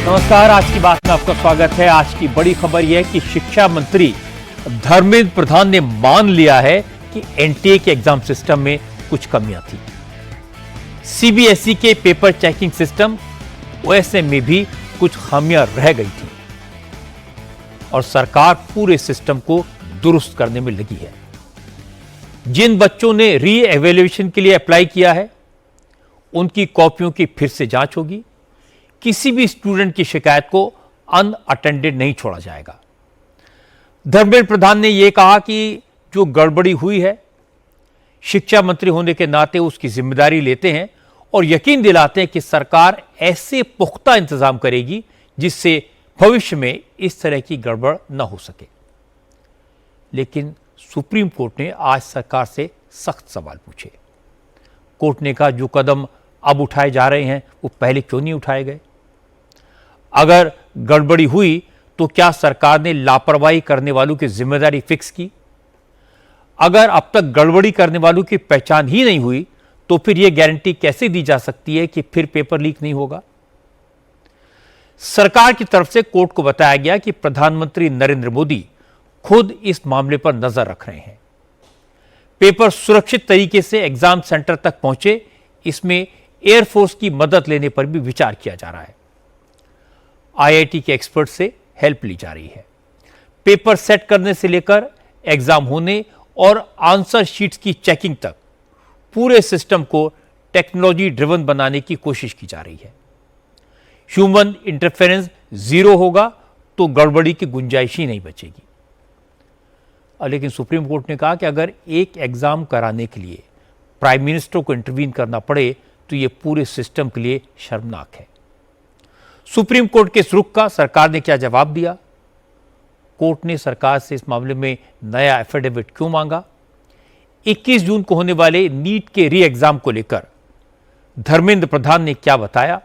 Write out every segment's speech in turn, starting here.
नमस्कार, आज की बात में आपका स्वागत है। आज की बड़ी खबर यह है कि शिक्षा मंत्री धर्मेंद्र प्रधान ने मान लिया है कि एनटीए के एग्जाम सिस्टम में कुछ कमियां थी। सीबीएसई के पेपर चेकिंग सिस्टम ओएसएम में भी कुछ खामियां रह गई थी और सरकार पूरे सिस्टम को दुरुस्त करने में लगी है। जिन बच्चों ने री एवेल्युएशन के लिए अप्लाई किया है, उनकी कॉपियों की फिर से जांच होगी। किसी भी स्टूडेंट की शिकायत को अनअटेंडेड नहीं छोड़ा जाएगा। धर्मेंद्र प्रधान ने यह कहा कि जो गड़बड़ी हुई है, शिक्षा मंत्री होने के नाते उसकी जिम्मेदारी लेते हैं और यकीन दिलाते हैं कि सरकार ऐसे पुख्ता इंतजाम करेगी जिससे भविष्य में इस तरह की गड़बड़ न हो सके। लेकिन सुप्रीम कोर्ट ने आज सरकार से सख्त सवाल पूछे। कोर्ट ने कहा, जो कदम अब उठाए जा रहे हैं वो पहले क्यों नहीं उठाए गए? अगर गड़बड़ी हुई तो क्या सरकार ने लापरवाही करने वालों की जिम्मेदारी फिक्स की? अगर अब तक गड़बड़ी करने वालों की पहचान ही नहीं हुई तो फिर यह गारंटी कैसे दी जा सकती है कि फिर पेपर लीक नहीं होगा? सरकार की तरफ से कोर्ट को बताया गया कि प्रधानमंत्री नरेंद्र मोदी खुद इस मामले पर नजर रख रहे हैं। पेपर सुरक्षित तरीके से एग्जाम सेंटर तक पहुंचे, इसमें एयरफोर्स की मदद लेने पर भी विचार किया जा रहा है। आईआईटी के एक्सपर्ट से हेल्प ली जा रही है। पेपर सेट करने से लेकर एग्जाम होने और आंसर शीट्स की चेकिंग तक पूरे सिस्टम को टेक्नोलॉजी ड्रिवन बनाने की कोशिश की जा रही है। ह्यूमन इंटरफेरेंस जीरो होगा तो गड़बड़ी की गुंजाइश ही नहीं बचेगी। लेकिन सुप्रीम कोर्ट ने कहा कि अगर एक एग्जाम कराने के लिए प्राइम मिनिस्टर को इंटरवीन करना पड़े तो यह पूरे सिस्टम के लिए शर्मनाक है। सुप्रीम कोर्ट के इस रुख का सरकार ने क्या जवाब दिया? कोर्ट ने सरकार से इस मामले में नया एफिडेविट क्यों मांगा? 21 जून को होने वाले नीट के री एग्जाम को लेकर धर्मेंद्र प्रधान ने क्या बताया,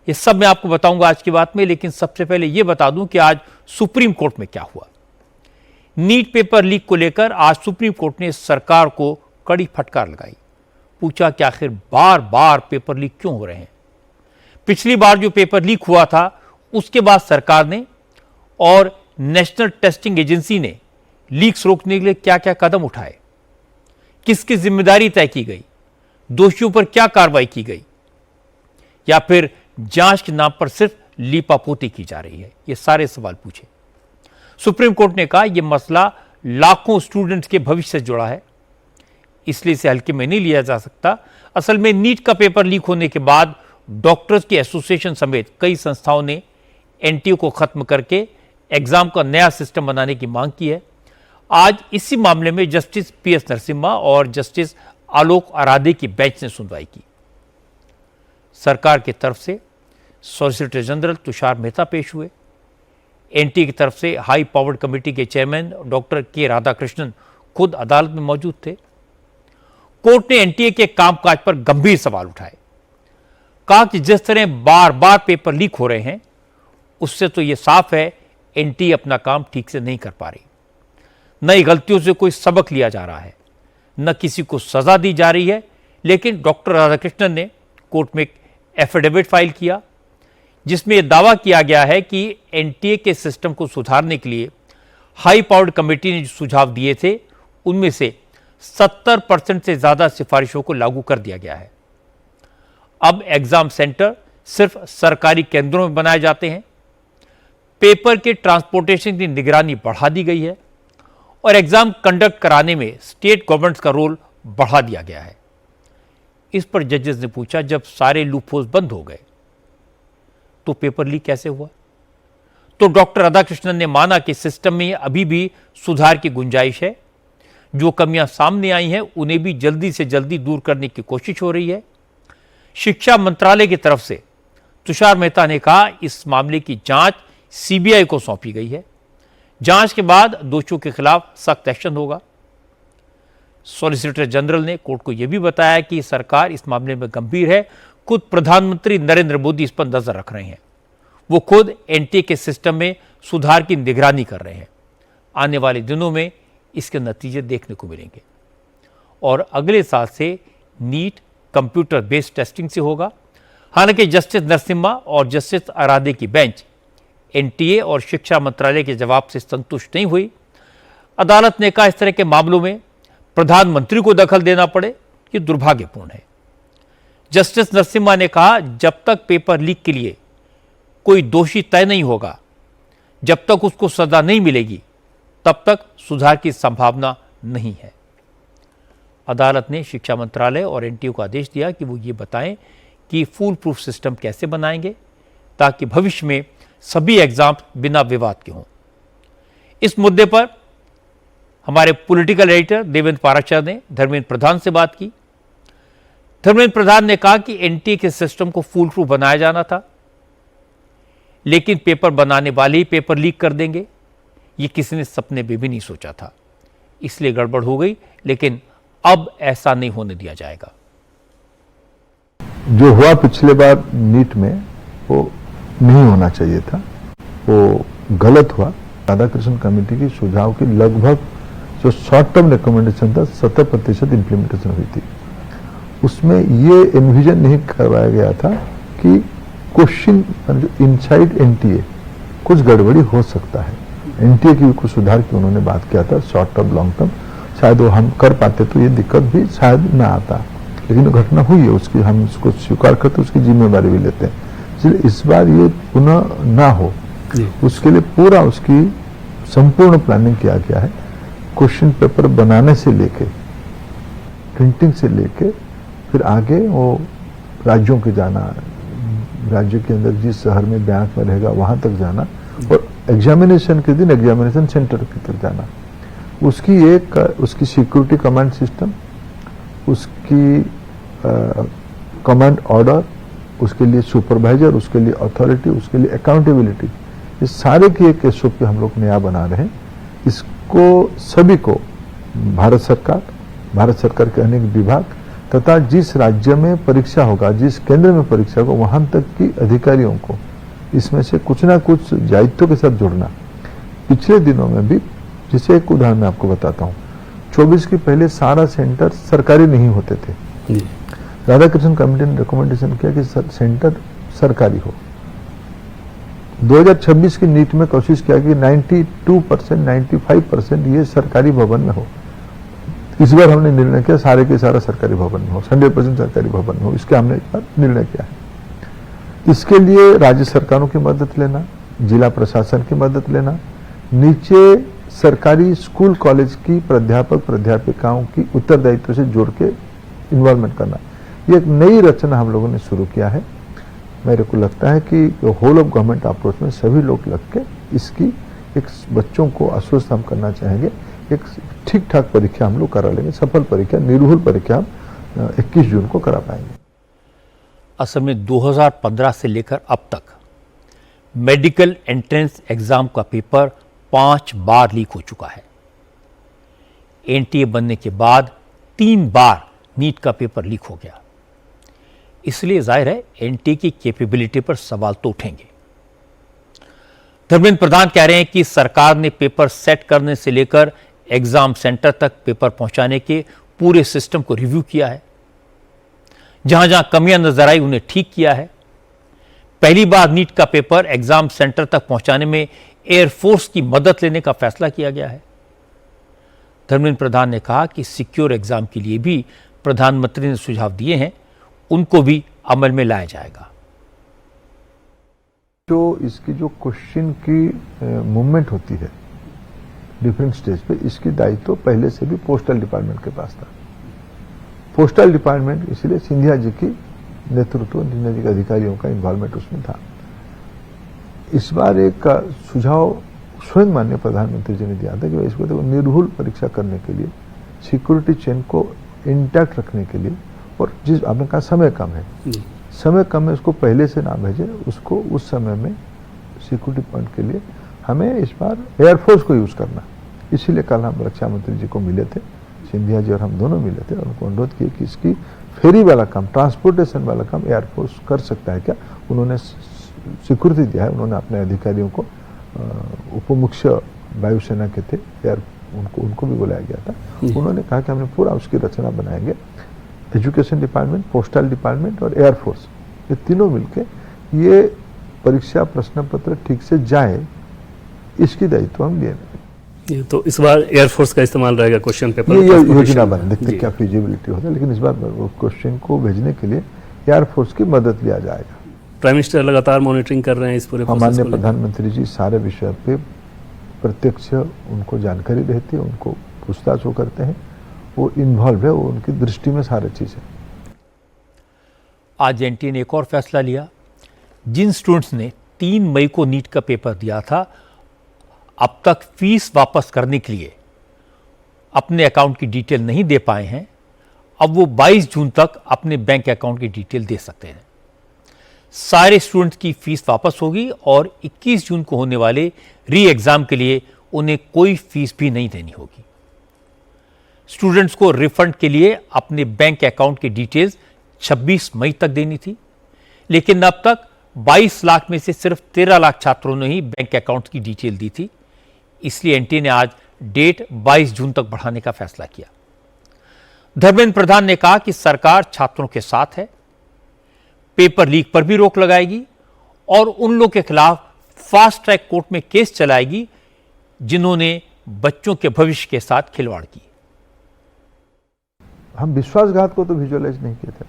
यह सब मैं आपको बताऊंगा आज की बात में। लेकिन सबसे पहले यह बता दूं कि आज सुप्रीम कोर्ट में क्या हुआ। नीट पेपर लीक को लेकर आज सुप्रीम कोर्ट ने सरकार को कड़ी फटकार लगाई। पूछा कि आखिर बार बार पेपर लीक क्यों हो रहे हैं? पिछली बार जो पेपर लीक हुआ था उसके बाद सरकार ने और नेशनल टेस्टिंग एजेंसी ने लीक्स रोकने के लिए क्या क्या कदम उठाए, किसकी जिम्मेदारी तय की गई, दोषियों पर क्या कार्रवाई की गई, या फिर जांच के नाम पर सिर्फ लीपापोती की जा रही है? ये सारे सवाल पूछे। सुप्रीम कोर्ट ने कहा यह मसला लाखों स्टूडेंट्स के भविष्य से जुड़ा है, इसलिए इसे हल्के में नहीं लिया जा सकता। असल में नीट का पेपर लीक होने के बाद डॉक्टर्स की एसोसिएशन समेत कई संस्थाओं ने एनटीए को खत्म करके एग्जाम का नया सिस्टम बनाने की मांग की है। आज इसी मामले में जस्टिस पीएस नरसिम्हा और जस्टिस आलोक आराधे की बेंच ने सुनवाई की। सरकार की तरफ से सॉलिसिटर जनरल तुषार मेहता पेश हुए। एनटीए की तरफ से हाई पावर्ड कमेटी के चेयरमैन डॉक्टर के राधाकृष्णन खुद अदालत में मौजूद थे। कोर्ट ने एनटीए के कामकाज पर गंभीर सवाल उठाए। कहा कि जिस तरह बार बार पेपर लीक हो रहे हैं उससे तो यह साफ है एनटीए अपना काम ठीक से नहीं कर पा रही। नई गलतियों से कोई सबक लिया जा रहा है, न किसी को सजा दी जा रही है। लेकिन डॉक्टर राधाकृष्णन ने कोर्ट में एक एफिडेविट फाइल किया जिसमें यह दावा किया गया है कि एनटीए के सिस्टम को सुधारने के लिए हाई पावर्ड कमेटी ने जो सुझाव दिए थे उनमें से 70% से ज्यादा सिफारिशों को लागू कर दिया गया है। अब एग्जाम सेंटर सिर्फ सरकारी केंद्रों में बनाए जाते हैं, पेपर के ट्रांसपोर्टेशन की निगरानी बढ़ा दी गई है और एग्जाम कंडक्ट कराने में स्टेट गवर्नमेंट्स का रोल बढ़ा दिया गया है। इस पर जजेस ने पूछा, जब सारे लूपहोल्स बंद हो गए तो पेपर लीक कैसे हुआ? तो डॉक्टर राधाकृष्णन ने माना कि सिस्टम में अभी भी सुधार की गुंजाइश है। जो कमियां सामने आई हैं उन्हें भी जल्दी से जल्दी दूर करने की कोशिश हो रही है। शिक्षा मंत्रालय की तरफ से तुषार मेहता ने कहा इस मामले की जांच सीबीआई को सौंपी गई है। जांच के बाद दोषियों के खिलाफ सख्त एक्शन होगा। सॉलिसिटर जनरल ने कोर्ट को यह भी बताया कि सरकार इस मामले में गंभीर है। खुद प्रधानमंत्री नरेंद्र मोदी इस पर नजर रख रहे हैं। वो खुद एनटीए के सिस्टम में सुधार की निगरानी कर रहे हैं। आने वाले दिनों में इसके नतीजे देखने को मिलेंगे और अगले साल से नीट कंप्यूटर बेस्ड टेस्टिंग से होगा। हालांकि जस्टिस नरसिम्हा और जस्टिस आराधे की बेंच एनटीए और शिक्षा मंत्रालय के जवाब से संतुष्ट नहीं हुई। अदालत ने कहा इस तरह के मामलों में प्रधानमंत्री को दखल देना पड़े ये दुर्भाग्यपूर्ण है। जस्टिस नरसिम्हा ने कहा जब तक पेपर लीक के लिए कोई दोषी तय नहीं होगा, जब तक उसको सजा नहीं मिलेगी, तब तक सुधार की संभावना नहीं है। अदालत ने शिक्षा मंत्रालय और एनटीए को आदेश दिया कि वो ये बताएं कि फूल प्रूफ सिस्टम कैसे बनाएंगे ताकि भविष्य में सभी एग्जाम बिना विवाद के हों। इस मुद्दे पर हमारे पॉलिटिकल एडिटर देवेंद्र पाराशर ने धर्मेंद्र प्रधान से बात की। धर्मेंद्र प्रधान ने कहा कि एनटीए के सिस्टम को फूल प्रूफ बनाया जाना था, लेकिन पेपर बनाने वाले ही पेपर लीक कर देंगे, ये किसी ने सपने में भी नहीं सोचा था, इसलिए गड़बड़ हो गई। लेकिन अब ऐसा नहीं होने दिया जाएगा। जो हुआ पिछले बार नीट में वो नहीं होना चाहिए था, वो गलत हुआ। राधाकृष्ण कमेटी की सुझाव की लगभग जो शॉर्ट टर्म रिकमेंडेशन था 70% इंप्लीमेंटेशन हुई थी। उसमें ये एनविजन नहीं करवाया गया था कि क्वेश्चन जो इनसाइड एनटीए कुछ गड़बड़ी हो सकता है। एनटीए की भी कुछ सुधार की उन्होंने बात किया था, शॉर्ट टर्म लॉन्ग टर्म शायद वो हम कर पाते तो ये दिक्कत भी शायद ना आता, लेकिन घटना हुई है, उसकी हम उसको स्वीकार करते, उसकी जिम्मेवारी भी लेते हैं। इसलिए इस बार ये पुनः ना हो, उसके लिए पूरा उसकी संपूर्ण प्लानिंग किया गया है। क्वेश्चन पेपर बनाने से लेके प्रिंटिंग से लेके फिर आगे वो राज्यों के जाना, राज्य के अंदर जिस शहर में बैंक में रहेगा वहां तक जाना, और एग्जामिनेशन के दिन एग्जामिनेशन सेंटर की तक जाना। उसकी सिक्योरिटी कमांड सिस्टम, उसकी कमांड ऑर्डर, उसके लिए सुपरवाइजर, उसके लिए अथॉरिटी, उसके लिए अकाउंटेबिलिटी, ये सारे की एक एसओपी हम लोग नया बना रहे हैं। इसको सभी को भारत सरकार के अनेक विभाग तथा जिस राज्य में परीक्षा होगा, जिस केंद्र में परीक्षा होगा, वहां तक की अधिकारियों को इसमें से कुछ ना कुछ दायित्व के साथ जोड़ना। पिछले दिनों में भी, जैसे एक उदाहरण मैं आपको बताता हूँ, 24 के पहले सारा सेंटर सरकारी नहीं होते थे। राधाकृष्ण कमेटी ने रिकमेंडेशन किया कि सेंटर सरकारी हो। 2026 की नीट में कोशिश किया कि 92%, 95% ये सरकारी भवन में हो। इस बार हमने निर्णय किया सारे के सारा सरकारी भवन में हो, 100% सरकारी भवन में हो, इसके हमने इस बार निर्णय किया है। इसके लिए राज्य सरकारों की मदद लेना, जिला प्रशासन की मदद लेना, नीचे सरकारी स्कूल कॉलेज की प्राध्यापक प्राध्यापिकाओं की उत्तरदायित्व से जोड़ के इन्वॉल्वमेंट करना, ये एक नई रचना हम लोगों ने शुरू किया है। मेरे को लगता है कि होल ऑफ गवर्नमेंट अप्रोच में सभी लोग लग के इसकी एक बच्चों को आश्वस्त हम करना चाहेंगे। एक ठीक ठाक परीक्षा हम लोग करा लेंगे, सफल परीक्षा, निरूहुल परीक्षा हम 21 जून को करा पाएंगे। असल में 2015 से लेकर अब तक मेडिकल एंट्रेंस एग्जाम का पेपर 5 बार लीक हो चुका है। एनटीए बनने के बाद 3 बार नीट का पेपर लीक हो गया। इसलिए जाहिर है एनटीए की कैपेबिलिटी पर सवाल तो उठेंगे। धर्मेंद्र प्रधान कह रहे हैं कि सरकार ने पेपर सेट करने से लेकर एग्जाम सेंटर तक पेपर पहुंचाने के पूरे सिस्टम को रिव्यू किया है। जहां जहां कमियां नजर आई उन्हें ठीक किया है। पहली बार नीट का पेपर एग्जाम सेंटर तक पहुंचाने में एयरफोर्स की मदद लेने का फैसला किया गया है। धर्मेंद्र प्रधान ने कहा कि सिक्योर एग्जाम के लिए भी प्रधानमंत्री ने सुझाव दिए हैं, उनको भी अमल में लाया जाएगा। जो इसकी जो क्वेश्चन की मूवमेंट होती है डिफरेंट स्टेज पे, इसकी दायित्व पहले से भी पोस्टल डिपार्टमेंट के पास था। पोस्टल डिपार्टमेंट इसलिए सिंधिया जी की नेतृत्व, सिंधिया जी के अधिकारियों का इन्वॉल्वमेंट उसमें था। इस बार एक सुझाव स्वयं माननीय प्रधानमंत्री जी ने दिया था कि इसको निरूहुल परीक्षा करने के लिए, सिक्योरिटी चेन को इंटैक्ट रखने के लिए, और जिस आपने कहा समय कम है, समय कम है, उसको पहले से ना भेजे, उसको उस समय में सिक्योरिटी पॉइंट के लिए हमें इस बार एयरफोर्स को यूज करना। इसीलिए कल हम रक्षा मंत्री जी को मिले थे, सिंधिया जी और हम दोनों मिले थे, और उनको अनुरोध किया कि इसकी फेरी वाला काम, ट्रांसपोर्टेशन वाला काम एयरफोर्स कर सकता है क्या। उन्होंने स्वीकृति दिया है, उन्होंने अपने अधिकारियों को, उप मुख्य वायुसेना के थे, उनको भी बुलाया गया था। उन्होंने कहा कि हमने पूरा उसकी रचना बनाएंगे। एजुकेशन डिपार्टमेंट, पोस्टल डिपार्टमेंट और एयरफोर्स, ये तीनों मिलके ये परीक्षा प्रश्न पत्र ठीक से जाए, इसकी दायित्व हम लिए। ये तो इस बार एयरफोर्स का इस्तेमाल रहेगा क्वेश्चन पेपर, ये योजना बन, देखते क्या फिजिबिलिटी होता है, लेकिन इस बार क्वेश्चन को भेजने के लिए एयरफोर्स की मदद लिया जाएगा। प्राइम मिनिस्टर लगातार मॉनिटरिंग कर रहे हैं इस पूरे प्रोसेस को। माननीय प्रधानमंत्री जी सारे विषय पे प्रत्यक्ष उनको जानकारी रहती है, उनको पूछताछ वो करते हैं, वो इन्वॉल्व है, वो उनकी दृष्टि में सारी चीज़ है। आज एनटीए ने एक और फैसला लिया। जिन स्टूडेंट्स ने 3 मई को नीट का पेपर दिया था, अब तक फीस वापस करने के लिए अपने अकाउंट की डिटेल नहीं दे पाए हैं, अब वो 22 जून तक अपने बैंक अकाउंट की डिटेल दे सकते हैं। सारे स्टूडेंट्स की फीस वापस होगी और 21 जून को होने वाले री एग्जाम के लिए उन्हें कोई फीस भी नहीं देनी होगी। स्टूडेंट्स को रिफंड के लिए अपने बैंक अकाउंट की डिटेल्स 26 मई तक देनी थी, लेकिन अब तक 22 लाख में से सिर्फ 13 लाख छात्रों ने ही बैंक अकाउंट की डिटेल दी थी। इसलिए एनटीए ने आज डेट 22 जून तक बढ़ाने का फैसला किया। धर्मेंद्र प्रधान ने कहा कि सरकार छात्रों के साथ है, पेपर लीक पर भी रोक लगाएगी और उन लोगों के खिलाफ फास्ट ट्रैक कोर्ट में केस चलाएगी जिन्होंने बच्चों के भविष्य के साथ खिलवाड़ की। हम विश्वासघात को तो विजुअलाइज नहीं किया था,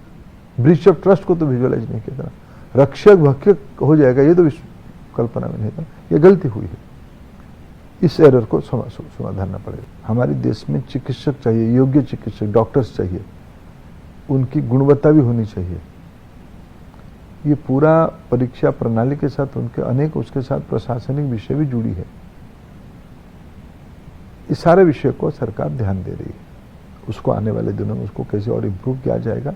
ब्रीच ऑफ ट्रस्ट को तो विजुअलाइज नहीं किया था, रक्षक भक्षक हो जाएगा ये तो कल्पना में नहीं था। ये गलती हुई है, इस एरर को सुधारना पड़ेगा। हमारे देश में चिकित्सक चाहिए, योग्य चिकित्सक, डॉक्टर्स चाहिए, उनकी गुणवत्ता भी होनी चाहिए। ये पूरा परीक्षा प्रणाली के साथ उनके अनेक उसके साथ प्रशासनिक विषय भी जुड़ी है। इस सारे विषय को सरकार ध्यान दे रही है, उसको आने वाले दिनों में उसको कैसे और इम्प्रूव किया जाएगा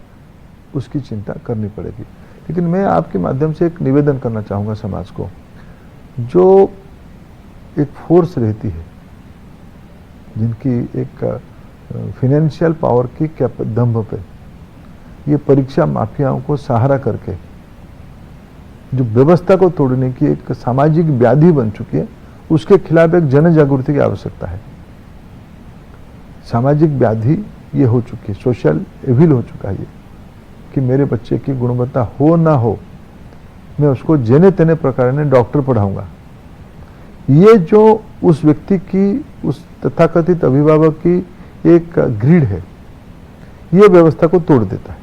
उसकी चिंता करनी पड़ेगी। लेकिन मैं आपके माध्यम से एक निवेदन करना चाहूँगा समाज को, जो एक फोर्स रहती है जिनकी एक फाइनेंशियल पावर की दंभ पे ये परीक्षा माफियाओं को सहारा करके जो व्यवस्था को तोड़ने की एक सामाजिक व्याधि बन चुकी है, उसके खिलाफ एक जन जागृति की आवश्यकता है। सामाजिक व्याधि ये हो चुकी है, सोशल एविल हो चुका है ये, कि मेरे बच्चे की गुणवत्ता हो ना हो, मैं उसको जेने तेने प्रकार ने डॉक्टर पढ़ाऊंगा। ये जो उस व्यक्ति की, उस तथाकथित अभिभावक की एक ग्रीड है, ये व्यवस्था को तोड़ देता है।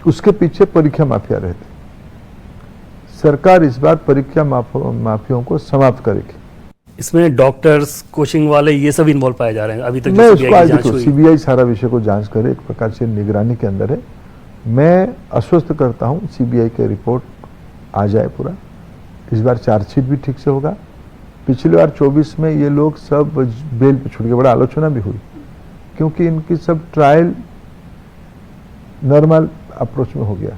उसके पीछे परीक्षा माफिया रहते। सरकार इस बार परीक्षा माफियाओं को समाप्त करेगी। इसमें डॉक्टर्स, कोचिंग वाले, ये सब इन्वॉल्व पाए जा रहे हैं। अभी तक मैं उसको आज देखो, सीबीआई सारा विषय को जांच करे, एक प्रकार से निगरानी के अंदर है। मैं आश्वस्त करता हूं सीबीआई के रिपोर्ट आ जाए पूरा। इस बार चार्जशीट भी ठीक से होगा। पिछली बार 24 में ये लोग सब बेल पे छूट गए, बड़ा आलोचना भी हुई, क्योंकि इनकी सब ट्रायल नॉर्मल अप्रोच में हो गया।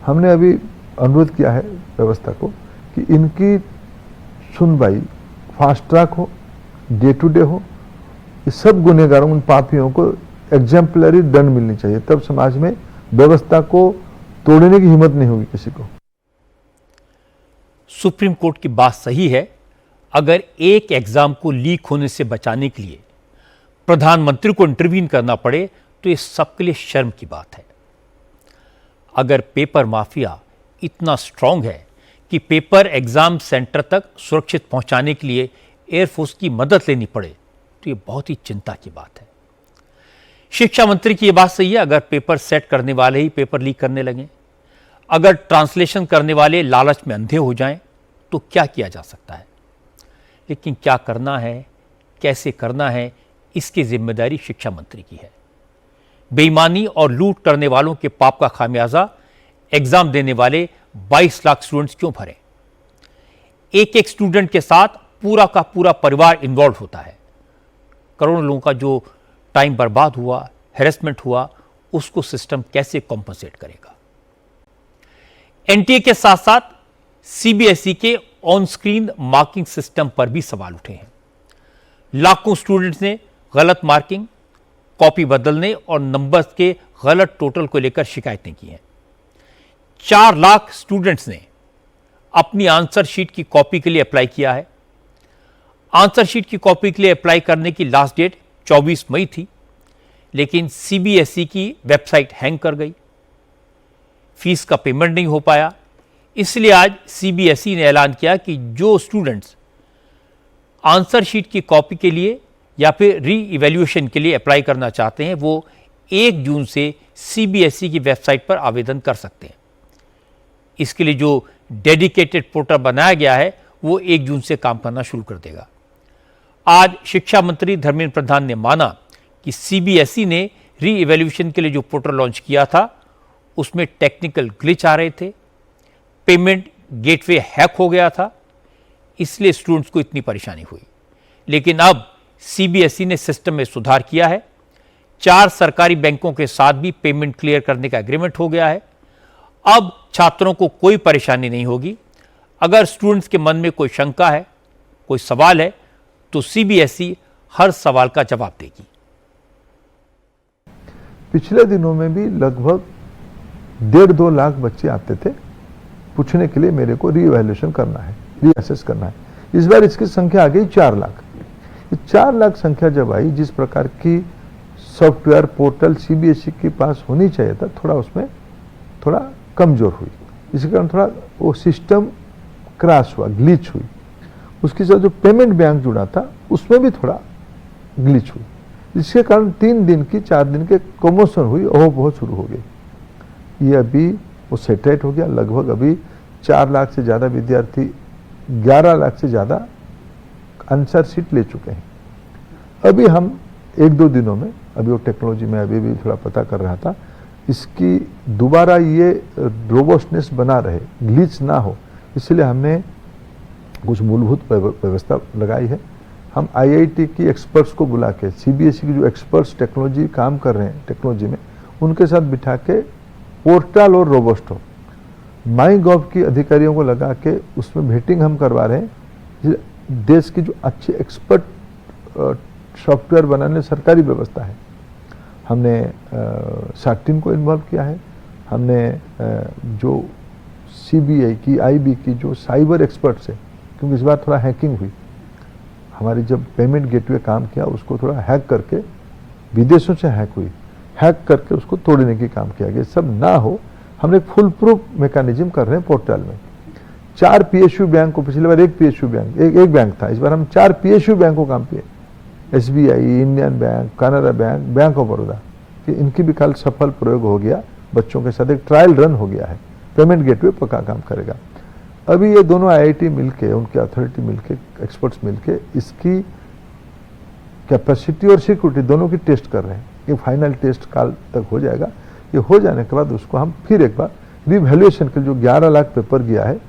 हमने अभी अनुरोध किया है व्यवस्था को कि इनकी सुनवाई फास्ट ट्रैक हो, डे टू डे हो। ये सब गुनहगारों, उन पापियों को एग्जाम्पलरी दंड मिलनी चाहिए, तब समाज में व्यवस्था को तोड़ने की हिम्मत नहीं होगी किसी को। सुप्रीम कोर्ट की बात सही है। अगर एक एग्जाम को लीक होने से बचाने के लिए प्रधानमंत्री को इंटरवीन करना पड़े तो ये सबके लिए शर्म की बात है। अगर पेपर माफिया इतना स्ट्रांग है कि पेपर एग्जाम सेंटर तक सुरक्षित पहुंचाने के लिए एयरफोर्स की मदद लेनी पड़े तो ये बहुत ही चिंता की बात है। शिक्षा मंत्री की यह बात सही है। अगर पेपर सेट करने वाले ही पेपर लीक करने लगें, अगर ट्रांसलेशन करने वाले लालच में अंधे हो जाएं, तो क्या किया जा सकता है। लेकिन क्या करना है, कैसे करना है, इसकी जिम्मेदारी शिक्षा मंत्री की है। बेईमानी और लूट करने वालों के पाप का खामियाजा एग्जाम देने वाले 22 लाख स्टूडेंट्स क्यों भरें। एक एक स्टूडेंट के साथ पूरा का पूरा परिवार इन्वॉल्व होता है। करोड़ों लोगों का जो टाइम बर्बाद हुआ, हैरेसमेंट हुआ, उसको सिस्टम कैसे कॉम्पनसेट करेगा। एनटीए के साथ साथ सीबीएसई के ऑन स्क्रीन मार्किंग सिस्टम पर भी सवाल उठे हैं। लाखों स्टूडेंट्स ने गलत मार्किंग, कॉपी बदलने और नंबर्स के गलत टोटल को लेकर शिकायतें की हैं। 4 लाख स्टूडेंट्स ने अपनी आंसर शीट की कॉपी के लिए अप्लाई किया है। आंसर शीट की कॉपी के लिए अप्लाई करने की लास्ट डेट 24 मई थी, लेकिन सीबीएसई की वेबसाइट हैंग कर गई। फीस का पेमेंट नहीं हो पाया। इसलिए आज सीबीएसई ने ऐलान किया कि जो स्टूडेंट्स आंसर शीट की कॉपी के लिए या फिर री इवैल्यूएशन के लिए अप्लाई करना चाहते हैं वो 1 जून से सीबीएसई की वेबसाइट पर आवेदन कर सकते हैं। इसके लिए जो डेडिकेटेड पोर्टल बनाया गया है वो 1 जून से काम करना शुरू कर देगा। आज शिक्षा मंत्री धर्मेंद्र प्रधान ने माना कि सीबीएसई ने री इवैल्यूएशन के लिए जो पोर्टल लॉन्च किया था उसमें टेक्निकल ग्लिच आ रहे थे, पेमेंट गेटवे हैक हो गया था, इसलिए स्टूडेंट्स को इतनी परेशानी हुई। लेकिन अब सीबीएसई ने सिस्टम में सुधार किया है। 4 सरकारी बैंकों के साथ भी पेमेंट क्लियर करने का एग्रीमेंट हो गया है। अब छात्रों को कोई परेशानी नहीं होगी। अगर स्टूडेंट्स के मन में कोई शंका है, कोई सवाल है, तो सीबीएसई हर सवाल का जवाब देगी। पिछले दिनों में भी लगभग 1.5-2 लाख बच्चे आते थे पूछने के लिए मेरे को रीइवैल्यूएशन करना है, रीअसेस करना है। इस बार इसकी संख्या आ गई 4 लाख। 4 लाख संख्या जब आई, जिस प्रकार की सॉफ्टवेयर पोर्टल सीबीएसई के पास होनी चाहिए था, थोड़ा उसमें थोड़ा कमजोर हुई। इसके कारण थोड़ा वो सिस्टम क्रैश हुआ, ग्लिच हुई। उसके साथ जो पेमेंट बैंक जुड़ा था उसमें भी थोड़ा ग्लिच हुई। इसके कारण 3 दिन की 4 दिन के कमोशन हुई, ओह बहुत शुरू हो गई। ये अभी वो सेटरेट हो गया। लगभग अभी 4 लाख से ज़्यादा विद्यार्थी 11 लाख से ज़्यादा आंसर शीट ले चुके हैं। अभी हम 1-2 दिनों में, अभी वो टेक्नोलॉजी में अभी भी थोड़ा पता कर रहा था, इसकी दोबारा ये रोबस्टनेस बना रहे, ग्लिच ना हो, इसलिए हमने कुछ मूलभूत व्यवस्था लगाई है। हम आईआईटी की एक्सपर्ट्स को बुला के, सीबीएसई की जो एक्सपर्ट्स टेक्नोलॉजी काम कर रहे हैं टेक्नोलॉजी में, उनके साथ बिठा के पोर्टल और रोबस्ट हो, माई गॉव की अधिकारियों को लगा के उसमें भेटिंग हम करवा रहे हैं। देश की जो अच्छे एक्सपर्ट सॉफ्टवेयर बनाने सरकारी व्यवस्था है, हमने साटिन को इन्वॉल्व किया है। हमने जो सीबीआई की, आईबी की जो साइबर एक्सपर्ट्स है, क्योंकि इस बार थोड़ा हैकिंग हुई, हमारी जब पेमेंट गेटवे काम किया उसको थोड़ा हैक करके, विदेशों से हैक हुई, हैक करके उसको तोड़ने की काम किया गया। सब ना हो, हमने फुल प्रूफ मैकेनिज्म कर रहे हैं पोर्टल में। 4 पीएसयू बैंक को, पिछली बार 1 पीएसयू बैंक, एक बैंक था, इस बार हम 4 पीएसयू बैंक को काम किए। SBI, Indian bank, Canada bank, bank of Baroda, कि इनकी भी कल सफल प्रयोग हो गया। बच्चों के साथ एक ट्रायल रन हो गया है। पेमेंट गेटवे पक्का काम करेगा। अभी ये दोनों आईआईटी मिलके, उनकी अथॉरिटी मिलके, एक्सपर्ट्स मिलके इसकी कैपेसिटी और सिक्योरिटी दोनों की टेस्ट कर रहे हैं। ये फाइनल टेस्ट काल तक हो जाएगा। ये हो जाने के बाद उसको हम फिर एक बार रिवैल्यूएशन के, जो 11 लाख पेपर गया है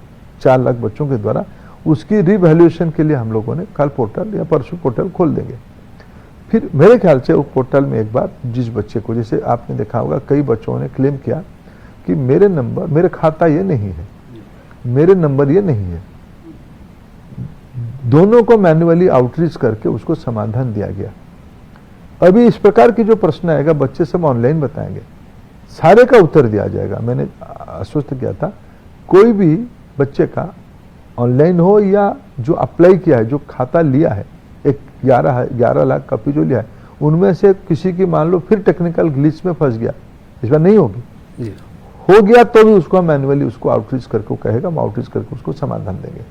4 लाख बच्चों के द्वारा, उसकी रिवैल्यूएशन के लिए हम लोगों ने कल पोर्टल या परसों पोर्टल खोल देंगे। फिर मेरे ख्याल से वो पोर्टल में एक बार जिस बच्चे को, जैसे आपने देखा होगा कई बच्चों ने क्लेम किया कि मेरे नंबर, मेरे खाता ये नहीं है, मेरे नंबर ये नहीं है, दोनों को मैन्युअली आउटरीच करके उसको समाधान दिया गया। अभी इस प्रकार की जो प्रश्न आएगा, बच्चे सब ऑनलाइन बताएंगे, सारे का उत्तर दिया जाएगा। मैंने आश्वस्त किया था, कोई भी बच्चे का ऑनलाइन हो या जो अप्लाई किया है, जो खाता लिया है, एक 11 लाख कॉपी जो लिया है, उनमें से किसी की मान लो फिर टेक्निकल ग्लिच में फंस गया, इस बार नहीं होगी, हो गया तो भी उसको हम मैन्युअली उसको आउटरीच करके कहेगा, हम आउटरीच करके उसको समाधान देंगे।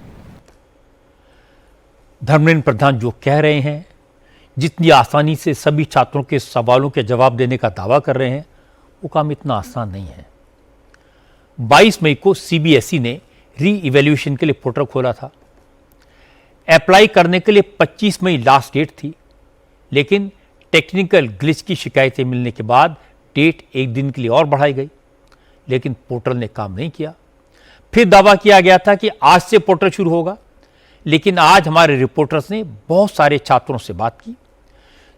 धर्मेंद्र प्रधान जो कह रहे हैं, जितनी आसानी से सभी छात्रों के सवालों के जवाब देने का दावा कर रहे हैं, वो काम इतना आसान नहीं है। 22 मई को सीबीएसई ने री इवैल्यूएशन के लिए पोर्टल खोला था। अप्लाई करने के लिए 25 मई लास्ट डेट थी, लेकिन टेक्निकल ग्लिच की शिकायतें मिलने के बाद डेट 1 दिन के लिए और बढ़ाई गई, लेकिन पोर्टल ने काम नहीं किया। फिर दावा किया गया था कि आज से पोर्टल शुरू होगा, लेकिन आज हमारे रिपोर्टर्स ने बहुत सारे छात्रों से बात की।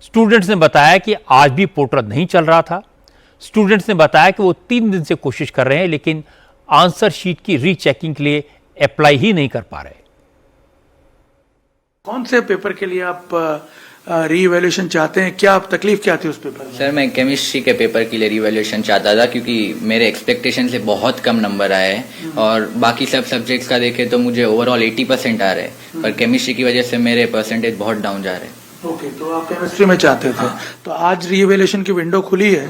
स्टूडेंट्स ने बताया कि आज भी पोर्टल नहीं चल रहा था। स्टूडेंट्स ने बताया कि वो 3 दिन से कोशिश कर रहे हैं, लेकिन आंसर शीट की रीचेकिंग के लिए अप्लाई ही नहीं कर पा रहे। कौन से पेपर के लिए आप रीइवैल्यूएशन चाहते हैं? क्या आप तकलीफ क्या थी उस पेपर में? सर, मैं केमिस्ट्री के पेपर के लिए रीवैल्यूएशन चाहता था, क्योंकि मेरे एक्सपेक्टेशन से बहुत कम नंबर आए हैं और बाकी सब सब्जेक्ट्स का देखें तो मुझे ओवरऑल 80% आ रहे हैं, पर केमिस्ट्री की वजह से मेरे परसेंटेज बहुत डाउन जा रहे हैं। ओके, तो आप केमिस्ट्री में चाहते थे। तो आज रीइवैल्यूएशन की विंडो खुली है,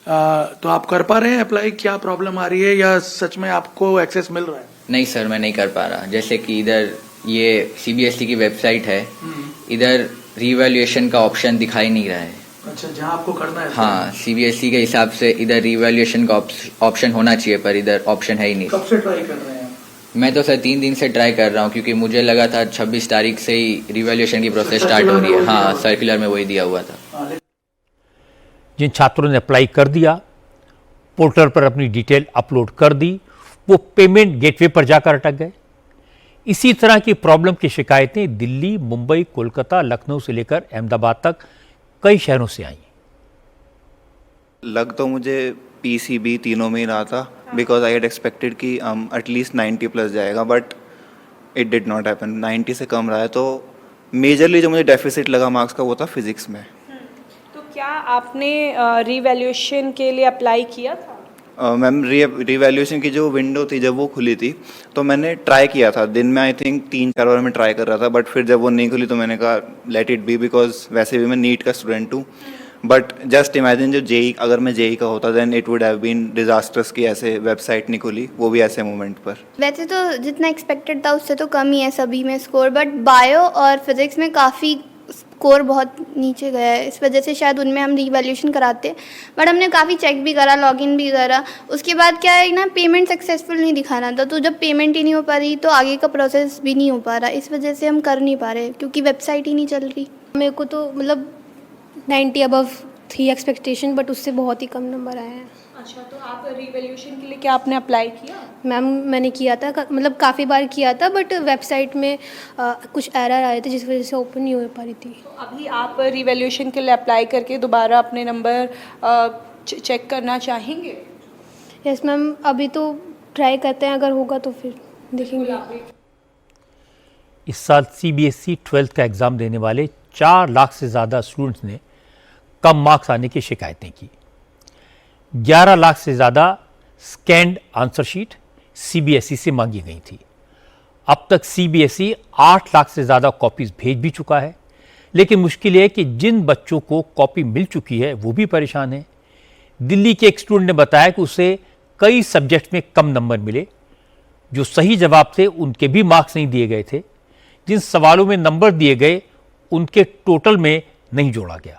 तो आप कर पा रहे हैं अप्लाई? क्या प्रॉब्लम आ रही है या सच में आपको एक्सेस मिल रहा है? नहीं सर, मैं नहीं कर पा रहा। जैसे कि इधर ये सीबीएसई की वेबसाइट है, इधर रीवैल्यूएशन का ऑप्शन दिखाई नहीं रहा है। अच्छा, जहाँ आपको करना है। हाँ, सीबीएसई के हिसाब से इधर रीवैल्यूएशन का ऑप्शन होना चाहिए, पर इधर ऑप्शन है ही नहीं। कब से ट्राई कर रहे हैं? मैं तो सर 3 दिन से ट्राई कर रहा हूँ, क्योंकि मुझे लगा था 26 तारीख से ही रिवैल्यूएशन की प्रोसेस स्टार्ट हो रही है। हाँ, सर्कुलर में वही दिया हुआ था। जिन छात्रों ने अप्लाई कर दिया, पोर्टल पर अपनी डिटेल अपलोड कर दी, वो पेमेंट गेटवे पर जाकर अटक गए। इसी तरह की प्रॉब्लम की शिकायतें दिल्ली, मुंबई, कोलकाता, लखनऊ से लेकर अहमदाबाद तक कई शहरों से आई। लग तो मुझे पीसीबी तीनों में ही रहा था, बिकॉज आई हैड एक्सपेक्टेड कि एटलीस्ट 90 प्लस जाएगा, but it did not happen. 90 से कम रहा है। तो मेजरली जो मुझे डेफिसिट लगा मार्क्स का वो था फिजिक्स में। तो क्या आपने रीवैल्यूएशन के लिए अप्लाई किया था? मैम, रीवैल्यूएशन की जो विंडो थी जब वो खुली थी तो मैंने ट्राई किया था। दिन में आई थिंक 3-4 बार मैं ट्राई कर रहा था, बट फिर जब वो नहीं खुली तो मैंने कहा लेट इट बी, बिकॉज वैसे भी मैं नीट का स्टूडेंट हूँ। बट जस्ट इमेजिन, जो जेई, अगर मैं जेई का होता then it would have been disasters की ऐसे वेबसाइट नहीं खुली, वो भी ऐसे मोमेंट पर। वैसे तो जितना एक्सपेक्टेड था उससे तो कम ही है सभी में स्कोर, बट बायो और फिजिक्स में काफ़ी स्कोर बहुत नीचे गया है। इस वजह से शायद उनमें हम रीवैल्यूएशन कराते, बट हमने काफ़ी चेक भी करा, लॉगिन भी करा। उसके बाद क्या है ना, पेमेंट सक्सेसफुल नहीं दिखाना था, तो जब पेमेंट ही नहीं हो पा रही तो आगे का प्रोसेस भी नहीं हो पा रहा। इस वजह से हम कर नहीं पा रहे, क्योंकि वेबसाइट ही नहीं चल रही। मेरे को तो मतलब 90 अबव थी एक्सपेक्टेशन, बट उससे बहुत ही कम नंबर आए हैं। अच्छा, तो आप रीवैल्यूएशन के लिए क्या आपने अप्लाई किया? मैम, मैंने किया था, मतलब काफ़ी बार किया था, बट वेबसाइट में कुछ एरर आए थे जिस वजह से ओपन नहीं हो पा रही थी। तो अभी आप रीवैल्यूएशन के लिए अप्लाई करके दोबारा अपने नंबर चेक करना चाहेंगे? यस मैम, अभी तो ट्राई करते हैं, अगर होगा तो फिर देखेंगे। इस साल सीबीएसई 12th का एग्जाम देने वाले 4 लाख से ज़्यादा स्टूडेंट्स ने कम मार्क्स आने की शिकायतें की। 11 लाख से ज़्यादा स्कैन्ड आंसर शीट सीबीएसई से मांगी गई थी। अब तक सीबीएसई 8 लाख से ज़्यादा कॉपीज भेज भी चुका है, लेकिन मुश्किल है कि जिन बच्चों को कॉपी मिल चुकी है वो भी परेशान है। दिल्ली के एक स्टूडेंट ने बताया कि उसे कई सब्जेक्ट में कम नंबर मिले। जो सही जवाब थे उनके भी मार्क्स नहीं दिए गए थे। जिन सवालों में नंबर दिए गए उनके टोटल में नहीं जोड़ा गया।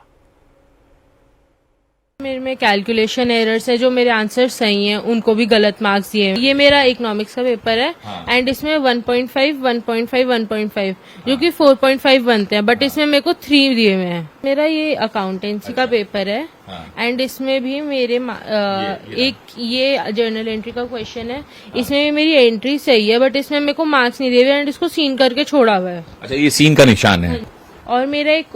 मेरे में कैलकुलेशन एरर्स है, जो मेरे आंसर सही हैं उनको भी गलत मार्क्स दिए हैं। ये मेरा इकोनॉमिक्स का पेपर है एंड इसमें 1.5, 1.5, 1.5 जो कि 4.5 बनते हैं, बट इसमें मेरे को 3 दिए हुए हैं। मेरा ये अकाउंटेंसी का पेपर है एंड इसमें भी मेरे एक ये जर्नल एंट्री का क्वेश्चन है, इसमें भी मेरी एंट्री सही है, बट इसमें मेरे को मार्क्स नहीं दिए हुए एंड इसको सीन करके छोड़ा हुआ है। अच्छा, ये सीन का निशान है। और मेरा एक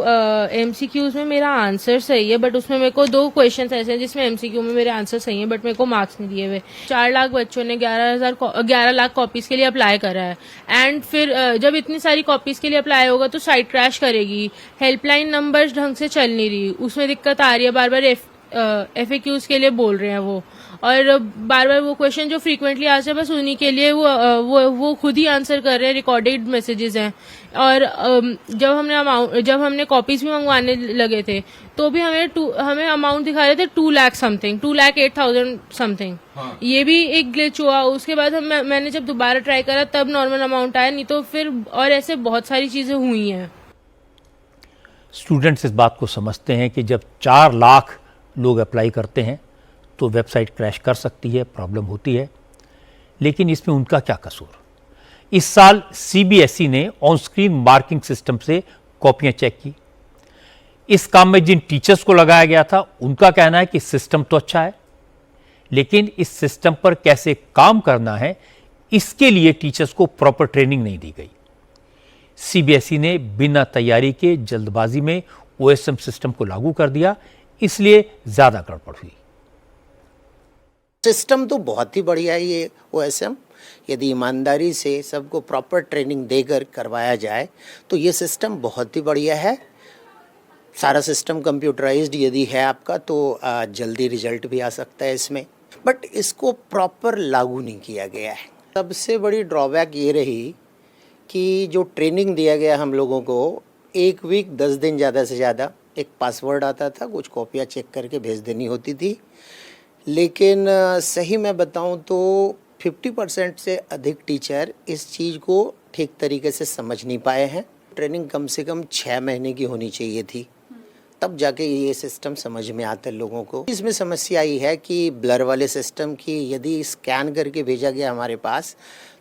एमसीक्यूज में मेरा आंसर सही है, बट उसमें मेरे को 2 क्वेश्चंस ऐसे हैं जिसमें एमसीक्यू में मेरे आंसर सही है, बट मेरे को मार्क्स नहीं दिए हुए। 4 लाख बच्चों ने 11 लाख कॉपीज के लिए अप्लाई करा है एंड फिर जब इतनी सारी कॉपीज के लिए अप्लाई होगा तो साइट क्रैश करेगी। हेल्पलाइन नंबर ढंग से चल नहीं रही, उसमें दिक्कत आ रही है। बार बार FAQs के लिए बोल रहे हैं वो, और बार बार वो क्वेश्चन जो फ्रीक्वेंटली आते हैं बस उन्हीं के लिए वो खुद ही आंसर कर रहे हैं। रिकॉर्डेड मैसेजेस हैं। और जब हमने कॉपीज भी मंगवाने लगे थे तो भी हमें अमाउंट दिखा रहे थे 2 लाख समथिंग, 2,08,000 समथिंग। ये भी एक ग्लिच हुआ। उसके बाद मैंने जब दोबारा ट्राई करा तब नॉर्मल अमाउंट आया, नहीं तो फिर और ऐसे बहुत सारी चीजें हुई हैं। स्टूडेंट्स इस बात को समझते हैं कि जब 4 लाख लोग अप्लाई करते हैं तो वेबसाइट क्रैश कर सकती है, प्रॉब्लम होती है, लेकिन इसमें उनका क्या कसूर। इस साल सीबीएसई ने ऑन स्क्रीन मार्किंग सिस्टम से कॉपियां चेक की। इस काम में जिन टीचर्स को लगाया गया था उनका कहना है कि सिस्टम तो अच्छा है, लेकिन इस सिस्टम पर कैसे काम करना है इसके लिए टीचर्स को प्रॉपर ट्रेनिंग नहीं दी गई। सीबीएसई ने बिना तैयारी के जल्दबाजी में ओएसएम सिस्टम को लागू कर दिया, इसलिए ज्यादा गड़बड़ हुई। सिस्टम तो बहुत ही बढ़िया है ये ओएसएम। यदि ईमानदारी से सबको प्रॉपर ट्रेनिंग देकर करवाया जाए तो ये सिस्टम बहुत ही बढ़िया है। सारा सिस्टम कंप्यूटराइज्ड यदि है आपका तो जल्दी रिजल्ट भी आ सकता है इसमें, बट इसको प्रॉपर लागू नहीं किया गया है। सबसे बड़ी ड्रॉबैक ये रही कि जो ट्रेनिंग दिया गया हम लोगों को 1 वीक 10 दिन ज़्यादा से ज़्यादा, एक पासवर्ड आता था, कुछ कॉपियाँ चेक करके भेज देनी होती थी। लेकिन सही मैं बताऊं तो 50% से अधिक टीचर इस चीज़ को ठीक तरीके से समझ नहीं पाए हैं। ट्रेनिंग कम से कम 6 महीने की होनी चाहिए थी, तब जाके ये सिस्टम समझ में आता है लोगों को। इसमें समस्या आई है कि ब्लर वाले सिस्टम की यदि स्कैन करके भेजा गया हमारे पास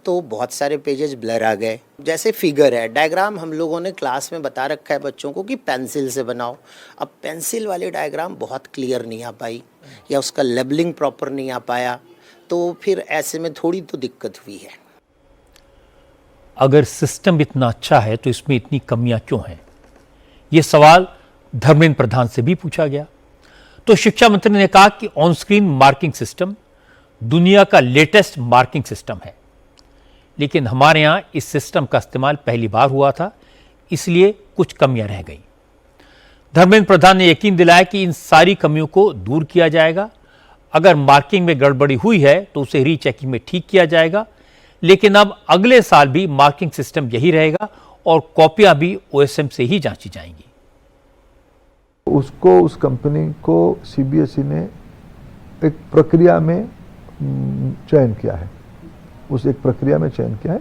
तो बहुत सारे पेजेस ब्लर आ गए। जैसे फिगर है, डायग्राम हम लोगों ने क्लास में बता रखा है बच्चों को कि पेंसिल से बनाओ। अब पेंसिल वाले डायग्राम बहुत क्लियर नहीं आ पाई या उसका लेबलिंग प्रॉपर नहीं आ पाया, तो फिर ऐसे में थोड़ी तो दिक्कत हुई है। अगर सिस्टम इतना अच्छा है तो इसमें इतनी कमियां क्यों हैं? यह सवाल धर्मेंद्र प्रधान से भी पूछा गया तो शिक्षा मंत्री ने कहा कि ऑन स्क्रीन मार्किंग सिस्टम दुनिया का लेटेस्ट मार्किंग सिस्टम है, लेकिन हमारे यहां इस सिस्टम का इस्तेमाल पहली बार हुआ था, इसलिए कुछ कमियां रह गई। धर्मेंद्र प्रधान ने यकीन दिलाया कि इन सारी कमियों को दूर किया जाएगा। अगर मार्किंग में गड़बड़ी हुई है तो उसे रीचेकिंग में ठीक किया जाएगा, लेकिन अब अगले साल भी मार्किंग सिस्टम यही रहेगा और कॉपियां भी ओएसएम से ही जांची जाएंगी। उसको, उस कंपनी को सीबीएसई ने एक प्रक्रिया में चयन किया है, उस एक प्रक्रिया में चयन किया है।